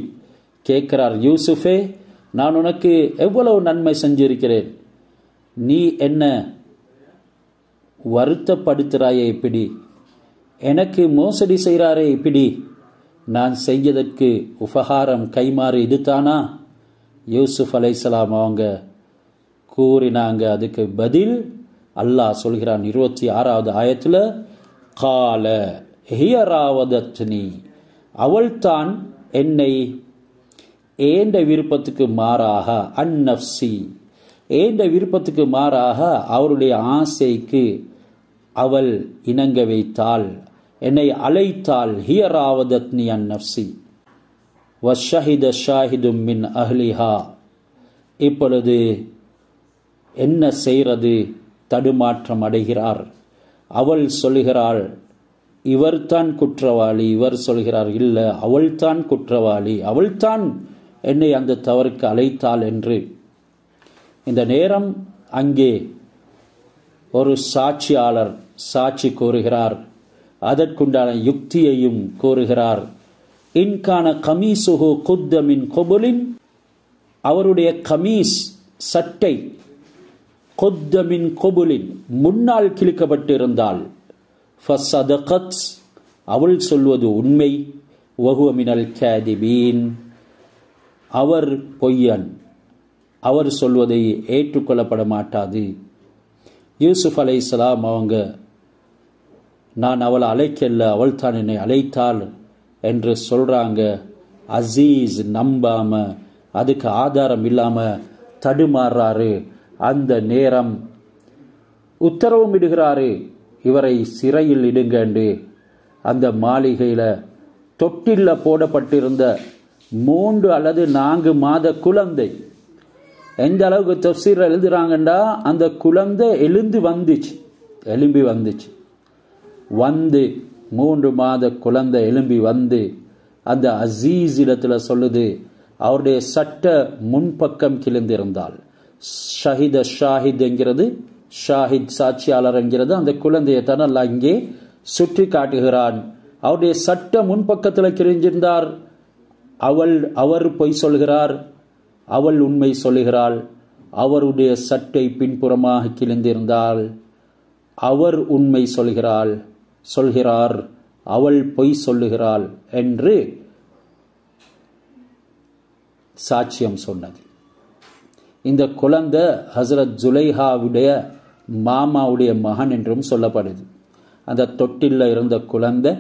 கேட்கிறார், யூசுஃபே, நான் உனக்கு எவ்வளவு நன்மை செஞ்சிருக்கிறேன், நீ என்ன வருத்தப்படுத்துகிறாயே இப்படி, எனக்கு மோசடி செய்கிறாரே இப்படி, நான் செய்யதற்கு உபகாரம் கைமாறு இதுதானா? யூசுப் அலைஹிஸ்ஸலாம் அவங்க கூறினாங்க. அதுக்கு பதில் அல்லாஹ் சொல்கிறான் 26வது ஆயத்தில், கால ஹியராவதத்னி, அவள்தான் என்னை ஏண்ட விருப்பத்துக்கு மாறாக அந்நப்சி, ஏண்ட விருப்பத்துக்கு மாறாக அவருடைய ஆசைக்கு அவள் இணங்க வைத்தாள், என்னை அழைத்தாள். ஹியராவதத்னி அந்நப்சி வஷஹித ஷாஹிதும் மின் அஹ்லிஹா. இப்பொழுது என்ன செய்கிறது? தடுமாற்றம் அடைகிறார். அவள் சொல்கிறாள், இவர்தான் குற்றவாளி. இவர் சொல்கிறார், இல்லை, அவள்தான் குற்றவாளி, அவள்தான் என்னை அந்த தவறுக்கு அழைத்தாள் என்று. இந்த நேரம் அங்கே ஒரு சாட்சியாளர் சாட்சி கூறுகிறார். அதற்குண்டான யுக்தியையும் கூறுகிறார். இன்கான கமீசுஹு குத்த மின் கொபுலின், அவருடைய கமீஸ் சட்டை குத்த மின் கொபுலின் முன்னால் கிழிக்கப்பட்டிருந்தால் ஃபஸதகத், அவள் சொல்வது உண்மை, வஹுவ மினல் காதிபீன், அவர் பொய்யன், அவர் சொல்வதை ஏற்றுக்கொள்ளப்பட மாட்டாது. யூசுப் அலைஹிஸ்ஸலாம் அவங்க, நான் அவளை அழைக்கல, அவள் தான் என்னை அழைத்தாள் என்று சொல்றாங்க. அசீஸ் நம்பாம, அதுக்கு ஆதாரம் இல்லாம தடுமாறாரு. அந்த நேரம் உத்தரவும் இடுகிறாரு, இவரை சிறையில் இடுங்கண்டு. அந்த மாளிகையில தொட்டில்ல போடப்பட்டிருந்த 3 அல்லது 4 மாத குழந்தை, எந்த அளவுக்கு தஃப்சீர் எழுதுறாங்கண்டா, அந்த குழந்தை எழும்பி வந்துச்சு வந்து 3 மாத குழந்தை எழும்பி வந்து அந்த அசீஸ் இடத்துல சொல்லுது, அவருடைய சட்ட முன்பக்கம் கிழிந்திருந்தால். ஷஹித ஷாஹித் என்கிறது, ஷாஹித் சாட்சியாளர் என்கிறது, அந்த குழந்தையை தான் அல்லாஹ் இங்கே சுற்றி காட்டுகிறான். அவருடைய சட்ட முன்பக்கத்தில் கிழிஞ்சிருந்தார். அவர் பொய் சொல்கிறார், அவள் உண்மை சொல்லுகிறாள். அவருடைய சட்டை பின்புறமாக கிழிந்திருந்தால் அவர் உண்மை சொல்கிறார், அவள் பொய் சொல்லுகிறாள் என்று சாட்சியம் சொன்னது. இந்த குழந்தை ஹசரத் ஜுலைஹாவுடைய மாமாவுடைய மகன் என்றும் சொல்லப்படுது. அந்த தொட்டில் இருந்த குழந்தை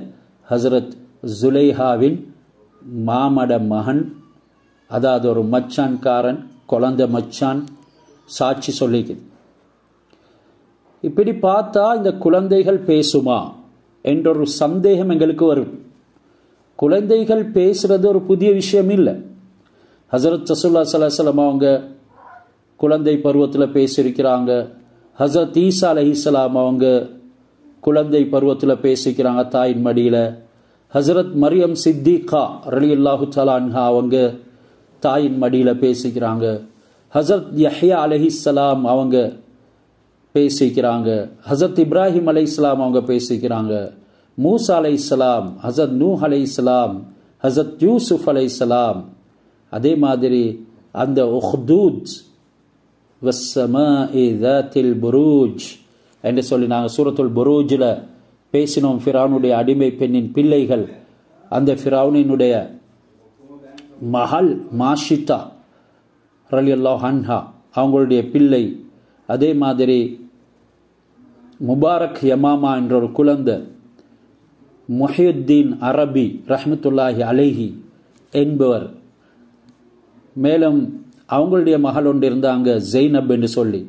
ஹசரத் ஜுலைஹாவின் மாமட மகன், அதாவது ஒரு மச்சான்காரன், குழந்தை மச்சான் சாட்சி சொல்லிக்குது. இப்படி பார்த்தா இந்த குழந்தைகள் பேசுமா என்றொரு சந்தேகம் எங்களுக்கு வரும். குழந்தைகள் பேசுறது ஒரு புதிய விஷயம் இல்லை. ஹசரத் ரசூலுல்லாஹி ஸல்லல்லாஹு அலைஹி வஸல்லம் அவங்க குழந்தை பருவத்தில் பேசியிருக்கிறாங்க. ஹசரத் ஈசா அலைஹிஸ்ஸலாம் அவங்க குழந்தை பருவத்தில் பேசிக்கிறாங்க தாயின் மடியில். ஹசரத் மரியம் சித்திகா ரலியல்லாஹு தஆலா அன்ஹா அவங்க தாயின் மடியில் பேசிக்கிறாங்க. ஹசரத் யஹ்யா அலைஹிஸ்ஸலாம் அவங்க பேசிக்கிறாங்க. ஹசரத் இப்ராஹிம் அலைஹிஸ்ஸலாம் அவங்க பேசிக்கிறாங்க. மூசா அலைஹிஸ்ஸலாம், ஹசரத் நூஹ் அலைஹிஸ்ஸலாம், ஹசரத் யூசுப் அலைஹிஸ்ஸலாம். அதே மாதிரி அந்த உஹ்தூத் வஸ்ஸமாஇ ذاتில் புரூஜ் என்று சொல்லி நாங்கள் சூரத்துல் புரூஜில் பேசினோம். ஃபிரௌனுடைய அடிமை பெண்ணின் பிள்ளைகள், அந்த ஃபிரௌனினுடைய மகள் மாஷிதா ரலியல்லாஹு அன்ஹா அவங்களுடைய பிள்ளை. அதே மாதிரி முபாரக் யமாமா என்ற ஒரு குழந்தை, முஹியுத்தீன் அரபி ரஹ்மத்துல்லாஹி அலைஹி என்பவர். மேலும் அவங்களுடைய மகள் ஒன்று இருந்தாங்க ஜெய்னப் என்று சொல்லி.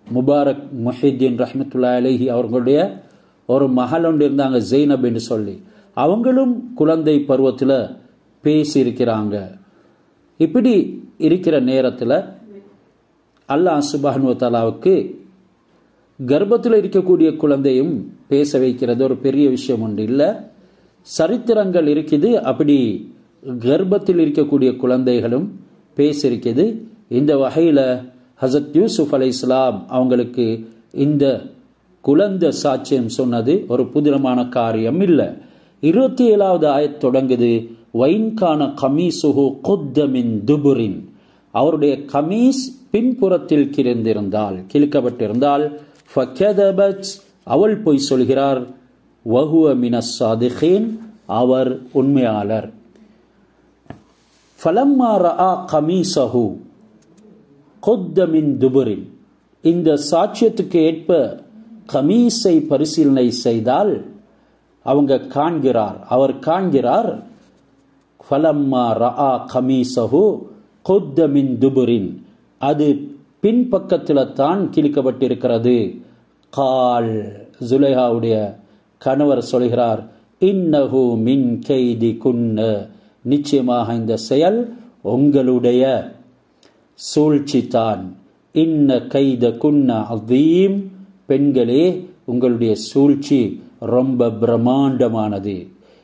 முபாரக் முஹியுத்தீன் ரஹ்மத்துல்லாஹி அலைஹி அவர்களுடைய ஒரு மகள் ஒன்று இருந்தாங்க ஜெய்னப் என்று சொல்லி. அவங்களும் குழந்தை பருவத்தில் பேசியிருக்கிறாங்க. இப்படி இருக்கிற நேரத்தில் அல்லாஹ் சுப்ஹானஹு வ தஆலாவுக்கு கர்ப்பத்தில் இருக்கக்கூடிய குழந்தையும் பேச வைக்கிறது ஒரு பெரிய விஷயம் ஒன்று இல்லை. சரித்திரங்கள் இருக்குது, அப்படி கர்ப்பத்தில் இருக்கக்கூடிய குழந்தைகளும் பேசியிருக்குது. இந்த வகையில் ஹஸரத் யூசுப் அலைஹிஸ்ஸலாம் அவங்களுக்கு இந்த குழந்தை சாட்சியம் சொன்னது ஒரு புதிரமான காரியம் இல்லை. 27வது ஆயத் தொடங்குது, வைன்கான கமீசுஹு குத்த மின் துபுரின், அவருடைய கமீஸ் பின்புறத்தில் கிழிக்கப்பட்டிருந்தால் ஃபகதபத், அவள் போய் சொல்கிறார், வஹுவ மினஸ் சாதிகீன், அவர் உண்மையாளர். ஃபலம்மா ரஆ கமீஸஹு குத்த மின் துபுரின், இந்த சாட்சியத்துக்கு ஏற்ப கமீஸை பரிசீலனை செய்தால் அவர் காண்கிறார் ஃபலம்மா ரஆ கமீஸஹு குத்த மின் துபுரின், அது பின்பக்கத்தில் தான் கிழிக்கப்பட்டிருக்கிறது. கால், ஜுலைஹாவுடைய கணவர் சொல்கிறார், இன்னஹு மின் கைதி குன்ன, நிச்சயமாக இந்த செயல் உங்களுடைய சூழ்ச்சி தான். இன்ன கைத குன்ன அதீம், பெண்களே உங்களுடைய சூழ்ச்சி ரொம்ப பிரம்மாண்டமானது.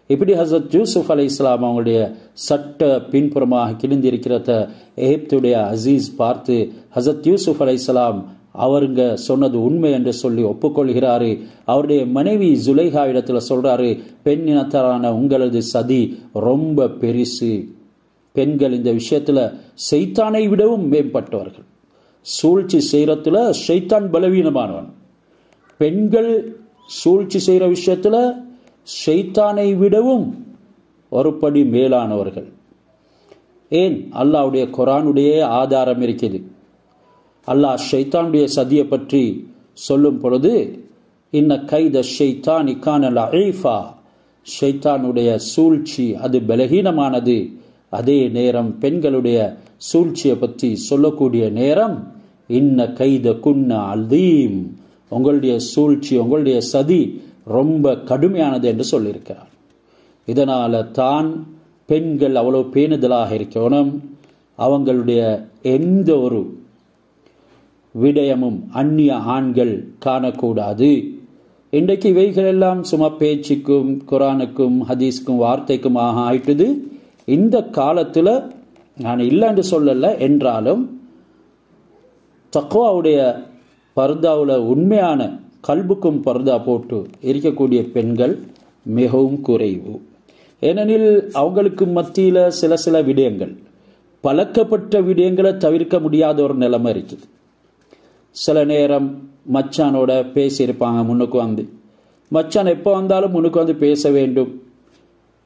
இப்படி ஹஸரத் யூசுப் அலைஹிஸ்ஸலாம் அவங்களுடைய சட்ட பின்புறமாக கிழிந்திருக்கிறத எகிப்துடைய அசீஸ் பார்த்து ஹஸரத் யூசுப் அலைஹிஸ்ஸலாம் அவருங்க சொன்னது உண்மை என்று சொல்லி ஒப்புக்கொள்கிறாரு. அவருடைய மனைவி ஜுலைஹா இடத்துல சொல்றாரு, பெண் இனத்தரான உங்களது சதி ரொம்ப பெரிசு. பெண்கள் இந்த விஷயத்துல ஷைத்தானை விடவும் மேம்பட்டவர்கள். சூழ்ச்சி செய்யறதுல ஷைத்தான் பலவீனமானவன். பெண்கள் சூழ்ச்சி செய்கிற விஷயத்துல ஷைத்தானை விடவும் ஒரு படி மேலானவர்கள். ஏன்? அல்லாஹ்வுடைய குர்ஆனுடைய ஆதாரம் இருக்குது. அல்லாஹ் ஷைத்தானுடைய சதியை பற்றி சொல்லும் பொழுது, இன்ன கைத ஷைத்தானி கான லஈஃபா, ஷைத்தானுடைய சூழ்ச்சி அது பலகீனமானது. அதே நேரம் பெண்களுடைய சூழ்ச்சியை பற்றி சொல்லக்கூடிய நேரம், இன்ன கைத குன்ன அதீம், உங்களுடைய சூழ்ச்சி உங்களுடைய சதி ரொம்ப கடுமையானது என்று சொல்லியிருக்கிறார். இதனால தான் பெண்கள் அவ்வளவு பேணுதலாக இருக்கணும். அவங்களுடைய எந்த ஒரு விடயமும் அந்நிய ஆண்கள் காணக்கூடாது. இன்றைக்கு இவைகள் எல்லாம் சும்மா பேச்சுக்கும் குர்ஆனுக்கும் ஹதீஸ்க்கும் வார்த்தைக்குமாக ஆயிட்டுது. இந்த காலத்தில் நான் இல்லைன்னு சொல்லல, என்றாலும் தக்வாவுடைய பர்தாவில் உண்மையான கல்புக்கும் பர்தா போட்டு இருக்கக்கூடிய பெண்கள் மிகவும் குறைவு. ஏனெனில் அவங்களுக்கு மத்தியில் சில விடயங்கள், பழக்கப்பட்ட விடயங்களை தவிர்க்க முடியாத ஒரு நிலைமை இருக்குது. சில நேரம் மச்சானோட பேசியிருப்பாங்க, முன்னுக்கு வந்து மச்சான் எப்போ வந்தாலும் முன்னுக்கு வந்து பேச வேண்டும்.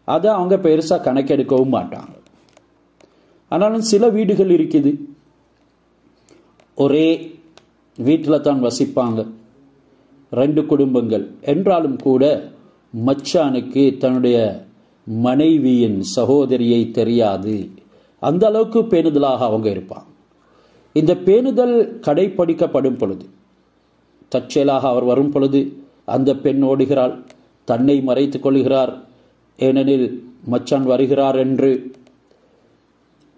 அதை அவங்க பெருசாக கணக்கெடுக்கவும் மாட்டாங்க. ஆனாலும் சில வீடுகள் இருக்குது, ஒரே வீட்டில் தான் வசிப்பாங்க, 2 குடும்பங்கள் என்றாலும் கூட மச்சானுக்கு தன்னுடைய மனைவியின் சகோதரியை தெரியாது. அந்த அளவுக்கு பேணுதலாக அவங்க இருப்பாங்க. இந்த பேணுதல் கடைபிடிக்கப்படும் பொழுது, தற்செயலாக அவர் வரும் பொழுது அந்த பெண் ஓடுகிறாள், தன்னை மறைத்துக் கொள்கிறார், ஏனெனில் மச்சான் வருகிறார் என்று.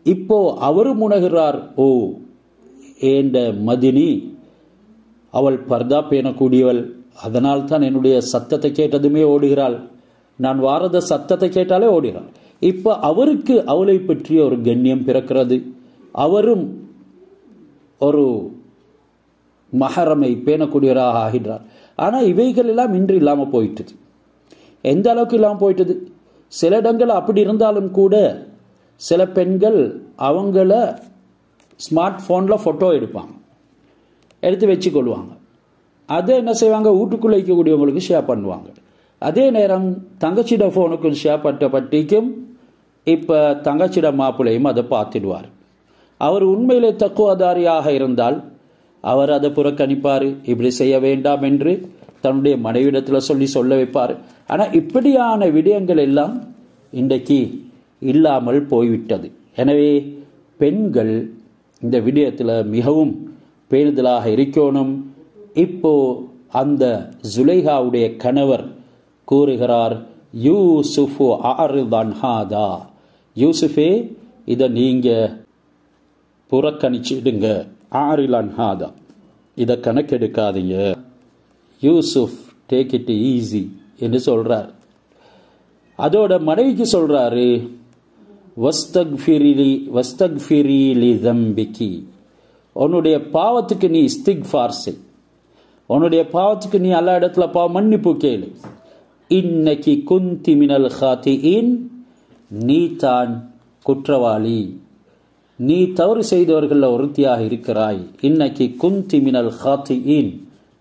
இப்போ அவரும் உணர்கிறார், ஓ ஏண்ட மதினி அவள் பர்தா பேணக்கூடியவள், அதனால் தான் என்னுடைய சத்தத்தை கேட்டதுமே ஓடுகிறாள், நான் வாரத சத்தத்தை கேட்டாலே ஓடுகிறாள். இப்போ அவருக்கு அவளை பற்றிய ஒரு கண்ணியம் பிறக்கிறது. அவரும் ஒரு மஹரமை பேணக்கூடியவராக ஆகிறார். ஆனால் இவைகள் எல்லாம் இன்று இல்லாமல் போயிட்டது. எந்த அளவுக்கு இல்லாமல் போயிட்டது? சில இடங்கள் அப்படி இருந்தாலும் கூட சில பெண்கள் அவங்கள ஸ்மார்ட் ஃபோனில் ஃபோட்டோ எடுத்து வச்சுக்கொள்வாங்க. அதை என்ன செய்வாங்க, வீட்டுக்குள்ளே இருக்கக்கூடியவங்களுக்கு ஷேர் பண்ணுவாங்க. அதே நேரம் தங்கச்சிட ஃபோனுக்கும் ஷேர் பட்டிக்கும் இப்போ தங்கச்சிட மாப்பிள்ளையும் அதை பார்த்துடுவார். அவர் உண்மையிலே தக்குவதாரியாக இருந்தால் அவர் அதை புறக்கணிப்பார், இப்படி செய்ய வேண்டாம் என்று தன்னுடைய மனைவிடத்தில் சொல்ல வைப்பார். ஆனால் இப்படியான விடயங்கள் எல்லாம் இன்றைக்கு இல்லாமல் போய்விட்டது. எனவே பெண்கள் இந்த விடயத்தில் மிகவும் பேணுதலாக இருக்கணும். இப்போ அந்த ஜுலைஹாவுடைய கணவர் கூறுகிறார், யூசுஃபு அஅரிதன் ஹாதா, யூசுஃபே இதை நீங்க புறக்கணிச்சிடுங்க, ஆரிலன் ஹாதா இதை கணக்கெடுக்காதீங்க, யூசுப் டேக் இட் ஈஸி என்று சொல்றார். அதோட மனைவிக்கு சொல்றாரு, வஸ்தக்ஃபிரி லிதம்பிகி, உன்னுடைய பாவத்துக்கு நீ இஸ்திக்ஃபார் செய், உன்னுடைய பாவத்துக்கு நீ எல்லா இடத்துல மன்னிப்பு கேளு. இன்னக்கி குந்தி மினல் ஹாத்தியின், நீ தான் குற்றவாளி, நீ தவறு செய்தவர்கள் ஒருத்தியாக இருக்கிறாய். இன்னக்கி குந்தி மினல் ஹாத்தியின்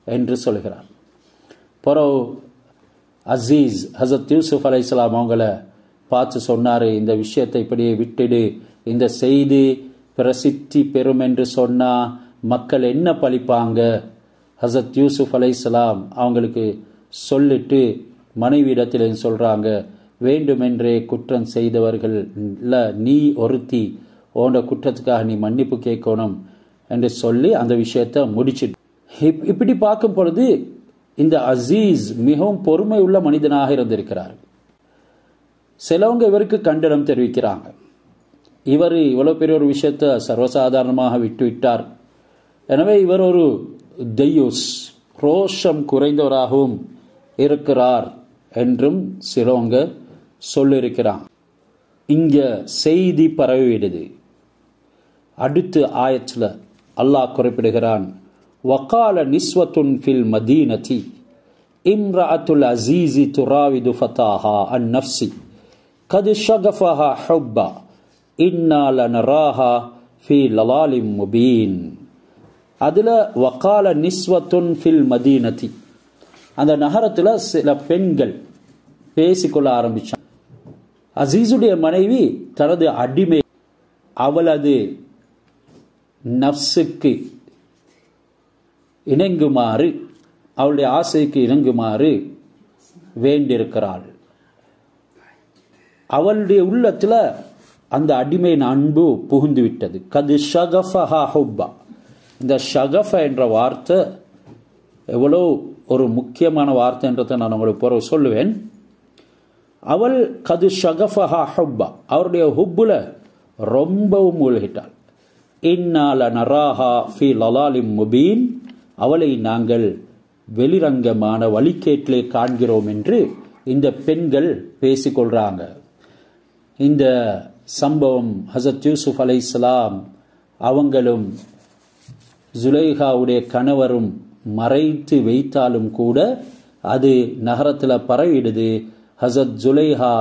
என்று சொல்கிறார். பிறகு அசீஸ் ஹசரத் யூசுப் அலைஹிஸ்ஸலாம் அவங்கள பார்த்து சொன்னாரு, இந்த விஷயத்தை இப்படியே விட்டுடு, இந்த செய்தி பிரசித்தி பெறும் என்று சொன்னா மக்கள் என்ன பழிப்பாங்க. ஹசரத் யூசுப் அலைஹிஸ்ஸலாம் அவங்களுக்கு சொல்லிட்டு மனைவியிடத்தில் சொல்றாங்க, வேண்டுமென்றே குற்றம் செய்தவர்கள் நீ ஒருத்தி, உன்னோட குற்றத்துக்காக நீ மன்னிப்பு கேட்கணும் என்று சொல்லி அந்த விஷயத்தை முடிச்சிட்டு, இப்படி பார்க்கும் பொழுது இந்த அசீஸ் மிகவும் பொறுமை உள்ள மனிதனாக இருந்திருக்கிறார். சிலவங்க இவருக்கு கண்டனம் தெரிவிக்கிறாங்க, இவர் இவ்வளவு பெரிய ஒரு விஷயத்தை சர்வசாதாரணமாக விட்டுவிட்டார், எனவே இவர் ஒரு தெய்யூஸ், ரோஷம் குறைந்தவராகவும் இருக்கிறார் என்றும் சிலவங்க சொல்லியிருக்கிறாங்க. இங்க செய்தி பரவிடுது. அடுத்து ஆயத்துல அல்லாஹ் குறிப்பிடுகிறான், வகால நிஸ்வத்துன் ஃபில் மதீனதி இம்ரஅத்துல் அஸீஸி துராவிது ஃபதாஹா அன் நஃப்ஸி கத் ஷகஃபஹா ஹுப்பா இன்னா லனராஹா ஃபீ லலாலிம் முபீன். அதுல வகால நிஸ்வத்துன் ஃபில் மதீனதி, அந்த நகரத்துல சில பெண்கள் பேசிக்கொள்ள ஆரம்பிச்சாங்க. அசீஸுடைய மனைவி தனது அடிமை அவளது நஃப்ஸுக்கு இணங்குமாறு, அவளுடைய ஆசைக்கு இணங்குமாறு வேண்டியிருக்கிறாள். அவளுடைய உள்ளத்துல அந்த அடிமையின் அன்பு புகுந்து விட்டது. கது ஷகஃபஹா ஹுப்பா, இந்த ஷகஃப என்ற வார்த்தை எவ்வளோ ஒரு முக்கியமான வார்த்தை என்றதை நான் உங்களுக்கு பிறகு சொல்லுவேன். அவள் கது ஷகஃபஹா ஹுப்பா, அவருடைய ஹுப்புல ரொம்பவும் மூழ்கிட்டாள். இன்னால நராஹா ஃபீ லலாலிம் முபீன், அவளை நாங்கள் வெளிரங்கமான வழிகேட்டிலே காண்கிறோம் என்று இந்த பெண்கள் பேசிக்கொள்றாங்க. இந்த சம்பவம் ஹசரத் யூசுப் அலைஹிஸ்ஸலாம் அவங்களும் ஜுலைஹாவுடைய கணவரும் மறைத்து வைத்தாலும் கூட அது நகரத்தில் பரவிடுது. ஹசரத் ஜுலைஹா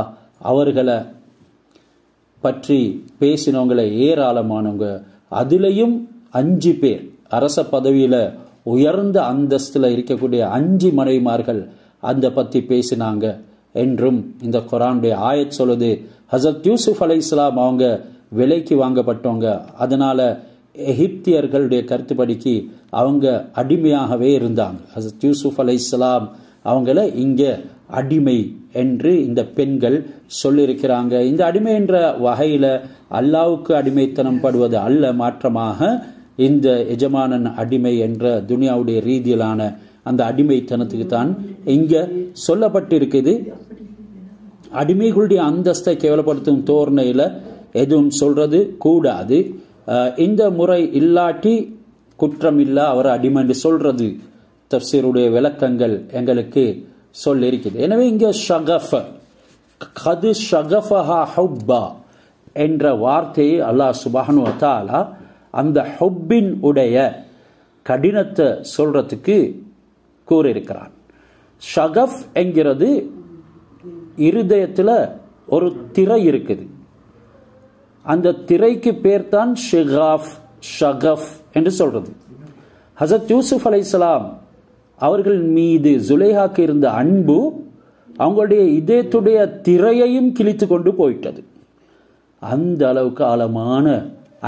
அவர்களை பற்றி பேசினவங்களை ஏராளமானவங்க, அதுலேயும் 5 பேர் அரச பதவியில உயர்ந்த அந்தஸ்துல இருக்கக்கூடிய 5 மனைவிமார்கள் அந்த பத்தி பேசினாங்க என்றும் இந்த குர்ஆனுடைய ஆயத் சொல்லுது. ஹசரத் யூசுப் அலைஹிஸ்ஸலாம் அவங்க விலைக்கு வாங்கப்பட்டவங்க, அதனால எகிப்தியர்களுடைய கருத்துப்படிக்கு அவங்க அடிமையாகவே இருந்தாங்க. ஹசரத் யூசுப் அலைஹிஸ்ஸலாம் அவங்கள இங்க அடிமை என்று இந்த பெண்கள் சொல்லியிருக்கிறாங்க. இந்த அடிமை என்ற வகையில அல்லாவுக்கு அடிமைத்தனம் படுவது அல்ல, மாற்றமாக இந்த எஜமானன் அடிமை என்ற துனியாவுடைய ரீதியிலான அந்த அடிமைத்தனத்துக்கு தான் இங்க சொல்லப்பட்டிருக்குது. அடிமைகளுடைய அந்தஸ்தை கேவலப்படுத்தும் தோரணையில எதுவும் சொல்றது கூடாது. இந்த முறை இல்லாட்டி குற்றம் இல்ல, அவர் அடிமை என்று சொல்றது தஃப்சீருடைய விளக்கங்கள் எங்களுக்கு சொல்லியிருக்குது. எனவே இங்க ஷகஃப கது ஷகஃபஹா ஹுப்பா என்ற வார்த்தையை அல்லாஹ் சுப்ஹானஹு வ தஆலா அந்த ஹுப்பின் உடைய கடினத்தை சொல்றதுக்கு கூறியிருக்கிறான். ஷகஃப் என்கிறது இருதயத்தில் ஒரு திரை இருக்குது, அந்த திரைக்கு பேர் தான் ஷிகாஃப், ஷகஃப் என்று சொல்றது. ஹசரத் யூசுப் அலைஹிஸ்ஸலாம் அவர்கள் மீது ஜுலைஹாக்கு இருந்த அன்பு அவங்களுடைய இதயத்துடைய திரையையும் கிழித்து கொண்டு போயிட்டது. அந்த அளவுக்கு ஆழமான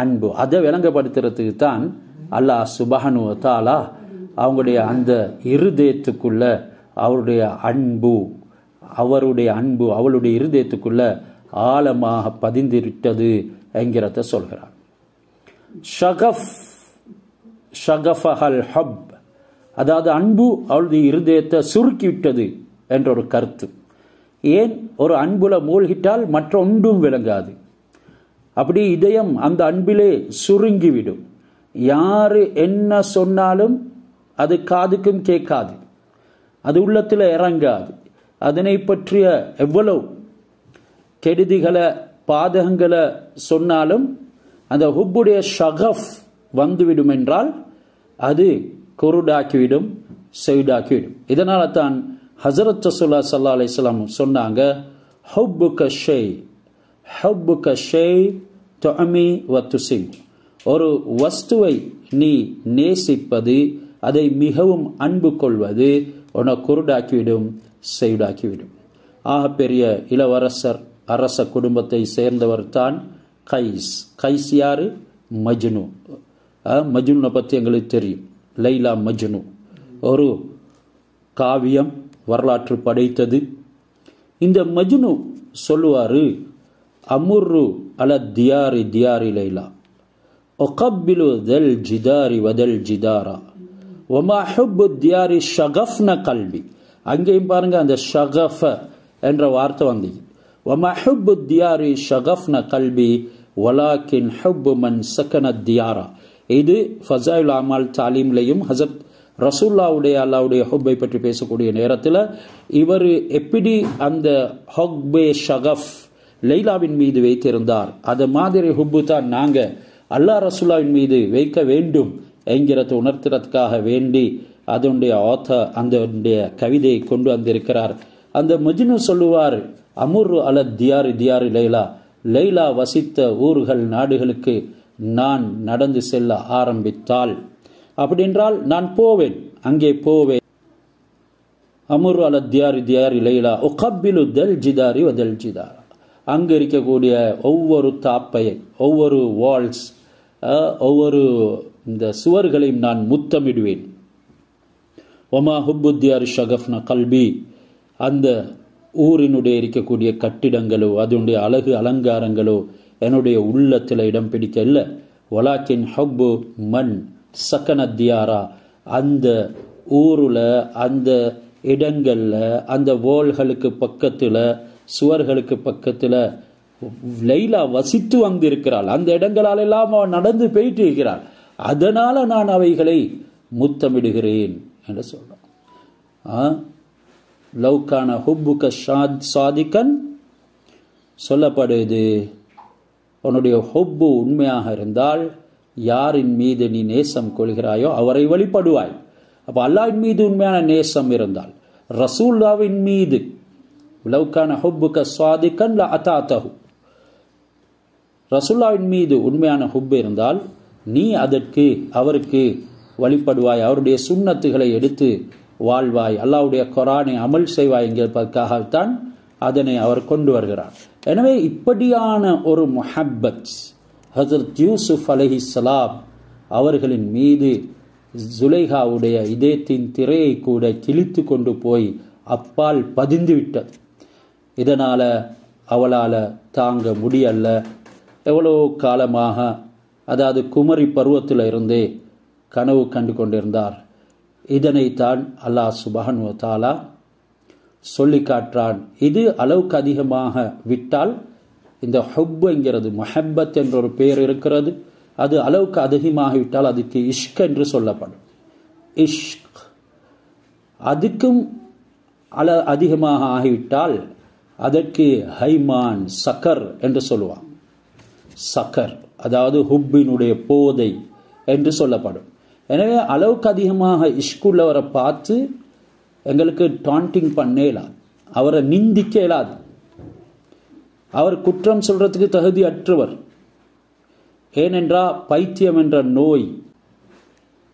அன்பு, அதை விளங்கப்படுத்துறதுக்கு தான் அல்லாஹ் சுப்ஹானஹு வ தஆலா அவங்களுடைய அந்த இருதயத்துக்குள்ள அவருடைய அன்பு அவளுடைய இருதயத்துக்குள்ள ஆழமாக பதிந்திருட்டது என்கிறத சொல்கிறார். ஷகஃப் ஷகஃபஹல் ஹப், அதாவது அன்பு அவளுடைய இருதயத்தை சுருக்கிவிட்டது என்ற ஒரு கருத்து. ஏன்? ஒரு அன்புல மூழ்கிட்டால் மற்ற ஒன்றும் விளங்காது. அப்படி இதயம் அந்த அன்பிலே சுருங்கிவிடும். யாரு என்ன சொன்னாலும் அது காதுக்கும் கேட்காது, அது உள்ளத்தில் இறங்காது. அதனை பற்றிய எவ்வளவு கெடுதிகளை பாதகங்களை சொன்னாலும் அந்த ஹுப்புடைய ஷகஃப் வந்துவிடும் என்றால் அது குருடாக்கிவிடும், செவிடாக்கிவிடும். இதனால தான் ஹஸரத் ரசூலுல்லாஹி ஸல்லல்லாஹு அலைஹி வஸல்லம் சொன்னாங்க, ஹுப்புக ஷை துஅமி வ துஸிம். ஒரு வஸ்துவை நீ நேசிப்பது, அதை மிகவும் அன்பு கொள்வது உன்னை குருடாக்கிவிடும், செவிடாக்கிவிடும். ஆக பெரிய இளவரசர், அரச குடும்பத்தை சேர்ந்தவர் தான் கைஸ். கைஸ் யாரு? மஜ்னு. மஜ்னுனை பற்றி எங்களுக்கு தெரியும். லைலா மஜ்னு ஒரு காவியம் வரலாற்று படைத்தது. இந்த மஜ்னு சொல்லுவாரு, அமுர்ரு அல தியாரி தியாரி லைலா ஒகப்பிலு தல் ஜிதாரி வதல் ஜிதாரா ஒமா ஹுப்பு தியாரி ஷகஃப்ன கல்வி. அங்கேயும் பாருங்க அந்த ஷகஃப என்ற வார்த்தை வந்தது. ஒமா ஹுப்பு தியாரி ஷகஃப்ன கல்வி வலாக்கின் ஹுப்பு மன் சக்கன தியாரா. இது ஃபஸாயில் அமால் தாலீம்லையும் ஹஸரத் ரசூலுல்லாஹ்வுடைய அல்லாஹ்வுடைய ஹுப்பை பற்றி பேசக்கூடிய நேரத்தில் இவர் எப்படி அந்த ஹுப்பே ஷகஃப் லைலாவின் மீது வைத்திருந்தார், அது மாதிரி ஹுப்பு தான் நாங்கள் அல்லாஹ் ரசூலுல்லாஹ்வின் மீது வைக்க வேண்டும் என்கிறத உணர்த்துறதுக்காக வேண்டி அதனுடைய அந்த கவிதையை கொண்டு வந்திருக்கிறார். அந்த மஜ்னு சொல்லுவார், அமுர் அல தியாரி தியாரி லைலா, லைலா வசித்த ஊர்கள் நாடுகளுக்கு நான் நடந்து செல்ல ஆரம்பித்தால், அப்படின்றால் நான் போவேன், அங்கே போவேன். அமுர் அல தியாரி தியாரி லைலா உகப்பிலு தல் ஜிதாரி வதல் ஜிதாரா. அங்கு இருக்கக்கூடிய ஒவ்வொரு தாப்பையை, ஒவ்வொரு வால்ஸ், ஒவ்வொரு இந்த சுவர்களையும் நான் முத்தமிடுவேன். ஒமா ஹுப்பு தியாரி ஷகஃப்ன கல்பி. அந்த ஊரினுடைய இருக்கக்கூடிய கட்டிடங்களோ அதனுடைய அழகு அலங்காரங்களோ என்னுடைய உள்ளத்தில் இடம் பிடிக்க இல்லை. வலாக்கின் ஹுப்பு மன் சக்கன தியாரா. அந்த ஊரில், அந்த இடங்களில், அந்த வால்களுக்கு பக்கத்தில், சுவர்களுக்கு பக்கத்தில் லைலா வசித்து வந்திருக்கிறாள். அந்த இடங்களால் எல்லாம் அவன் நடந்து போயிட்டு இருக்கிறாள். அதனால நான் அவைகளை முத்தமிடுகிறேன் என்று சொல்றான். லவ்கான ஹுப்புக சாதிக்கன் சொல்லப்படுது. உன்னுடைய ஹுப்பு உண்மையாக இருந்தால் யாரின் மீது நீ நேசம் கொள்கிறாயோ அவரை வழிபடுவாய். அப்ப அல்லாஹ்வின் மீது உண்மையான நேசம் இருந்தால், ரசூலுல்லாஹ்வின் மீது லவ்கான ஹுப்புக சாதிக்கன் ல அதாதஹு, ரசூலுல்லாஹ்வின் மீது உண்மையான ஹுப்பு இருந்தால் நீ அதற்கு அவருக்கு வழிபடுவாய், அவருடைய சுன்னத்துகளை எடுத்து வாழ்வாய், அல்லாஹ்வுடைய குர்ஆனை அமல் செய்வாய் என்கிறதற்காகத்தான் அதனை அவர் கொண்டு வருகிறார். எனவே இப்படியான ஒரு முஹப்பத் ஹஜ்ரத் யூசுப் அலைஹிஸ்ஸலாம் அவர்களின் மீது ஜுலைஹாவுடைய இதயத்தின் திரையை கூட கிழித்து கொண்டு போய் அப்பால் பதிந்து விட்டது. இதனால் அவளால் தாங்க முடியல. எவ்வளோ காலமாக, அதாவது குமரி பருவத்தில் இருந்தே கனவு கண்டு கொண்டிருந்தார். இதனைத்தான் அல்லாஹ் சுப்ஹானஹு வ தஆலா சொல்லி காட்டுறான். இது அளவுக்கு அதிகமாக விட்டால், இந்த ஹுப்புங்கிறது முஹப்பத் என்ற ஒரு பெயர் இருக்கிறது, அது அளவுக்கு அதிகமாகிவிட்டால் அதுக்கு இஷ்க் என்று சொல்லப்படும். இஷ்க் அதுக்கும் அதிகமாக ஆகிவிட்டால் அதற்கு ஹைமான் சக்கர் என்று சொல்லுவான். சக்கர் அதாவது ஹுப்பினுடைய போதை என்று சொல்லப்படும். எனவே அளவுக்கு அதிகமாக இஷ்குள்ளவரை பார்த்து எங்களுக்கு டாண்டிங் பண்ண இயலாது, அவரை நிந்திக்க இயலாது. அவர் குற்றம் சொல்றதுக்கு தகுதி அற்றவர். ஏனென்றால் பைத்தியம் என்ற நோய்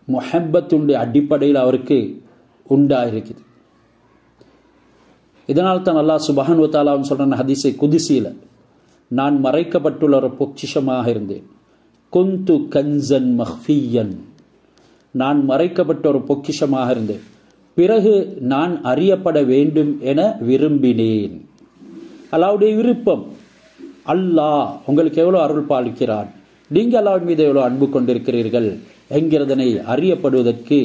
முஹப்பத்துடைய அடிப்படையில் அவருக்கு உண்டாயிருக்குது. இதனால் தான் அல்லாஹ் சுப்ஹானஹு வ தஆலா சொல்ற ஹதீஸை குதிசியில, நான் மறைக்கப்பட்டுள்ள ஒரு பொக்கிஷமாக இருந்தேன். குந்து கன்சன் மஹ்ஃபியன், நான் மறைக்கப்பட்ட ஒரு பொக்கிஷமாக இருந்தேன், பிறகு நான் அறியப்பட வேண்டும் என விரும்பினேன். அல்லாஹ்வுடைய விருப்பம். அல்லாஹ் உங்களுக்கு எவ்வளவு அருள் பாலிக்கிறான், நீங்கள் அல்லாஹ்வின் மீது எவ்வளவு அன்பு கொண்டிருக்கிறீர்கள் என்கிறதனை அறியப்படுவதற்கு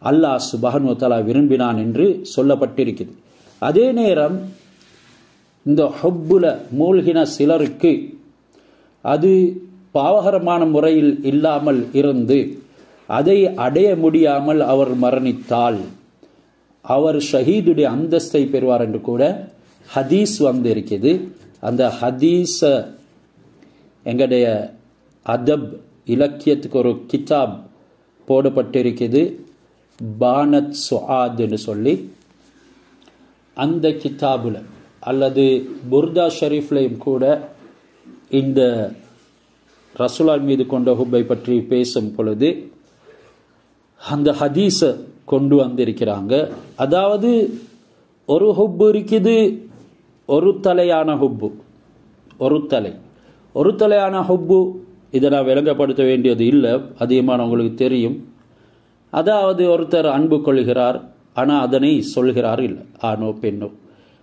அல்லாஹ் சுப்ஹானஹு வ தஆலா விரும்பினான் என்று சொல்லப்பட்டிருக்கிறது. அதே நேரம் இந்த ஹுப்புல மூழ்கின சிலருக்கு அது பாவகரமான முறையில் இல்லாமல் இருந்து அதை அடைய முடியாமல் அவர் மரணித்தால் அவர் ஷஹீதுடைய அந்தஸ்தை பெறுவார் என்று கூட ஹதீஸ் வந்து இருக்குது. அந்த ஹதீஸ எங்களுடைய அதப் இலக்கியத்துக்கு ஒரு கிதாப் போடப்பட்டிருக்குது, பானத் சுஆத்னு சொல்லி. அந்த கிதாபுல அல்லது புர்தா ஷரீஃப்லையும் கூட இந்த ரசூலுல்லாஹ் மீது கொண்ட ஹுப்பை பற்றி பேசும் பொழுது அந்த ஹதீஸை கொண்டு வந்திருக்கிறாங்க. அதாவது ஒரு ஹுப்பு இருக்குது, ஒரு தலையான ஹுப்பு, ஒரு தலையான ஹுப்பு. இதை நான் விளங்கப்படுத்த வேண்டியது இல்லை, அதிகமான உங்களுக்கு தெரியும். அதாவது ஒருத்தர் அன்பு கொள்கிறார், ஆனால் அதனை சொல்கிறார் இல்லை, ஆணோ பெண்ணோ.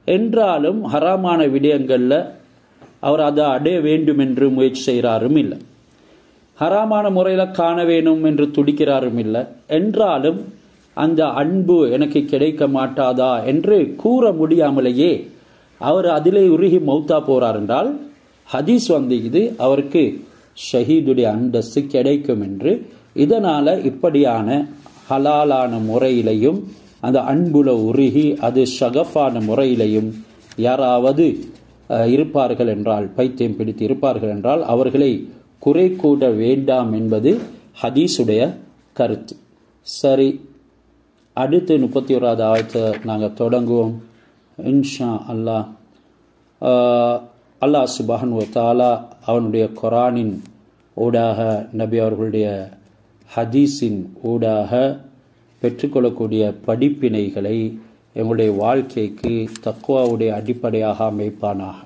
என்றாலும் ஹராமான விடயங்களில் அவர் அதை அடைய வேண்டும் என்று முயற்சி செய்கிறாரும் இல்லை, ஹராமான முறையில் காண வேணும் என்று துடிக்கிறாரும் இல்லை. என்றாலும் அந்த அன்பு எனக்கு கிடைக்க மாட்டாதா என்று கூற முடியாமலேயே அவர் அதிலே உருகி மௌத்தா போறார் என்றால் ஹதீஸ் வந்து இது அவருக்கு ஷஹீதுடைய அந்தஸ்து கிடைக்கும் என்று. இதனால இப்படியான ஹலாலான முறையிலையும் அந்த அன்புல உருகி அது ஷகஃபான முறையிலையும் யாராவது இருப்பார்கள் என்றால், பைத்தியம் பிடித்து இருப்பார்கள் என்றால் அவர்களை குறை கூட வேண்டாம் என்பது ஹதீஸுடைய கருத்து. சரி, அடுத்து 31வது ஆயத்தை நாங்கள் தொடங்குவோம் இன்ஷா அல்லாஹ். அல்லாஹ் சுப்ஹானஹு வ தஆலா அவனுடைய குர்ஆனின் ஊடாக, நபி அவர்களுடைய ஹதீஸின் ஊடாக பெற்றுக்கொள்ளக்கூடிய படிப்பினைகளை எங்களுடைய வாழ்க்கைக்கு தக்வாவுடைய அடிப்படையாக அமைப்பானாக.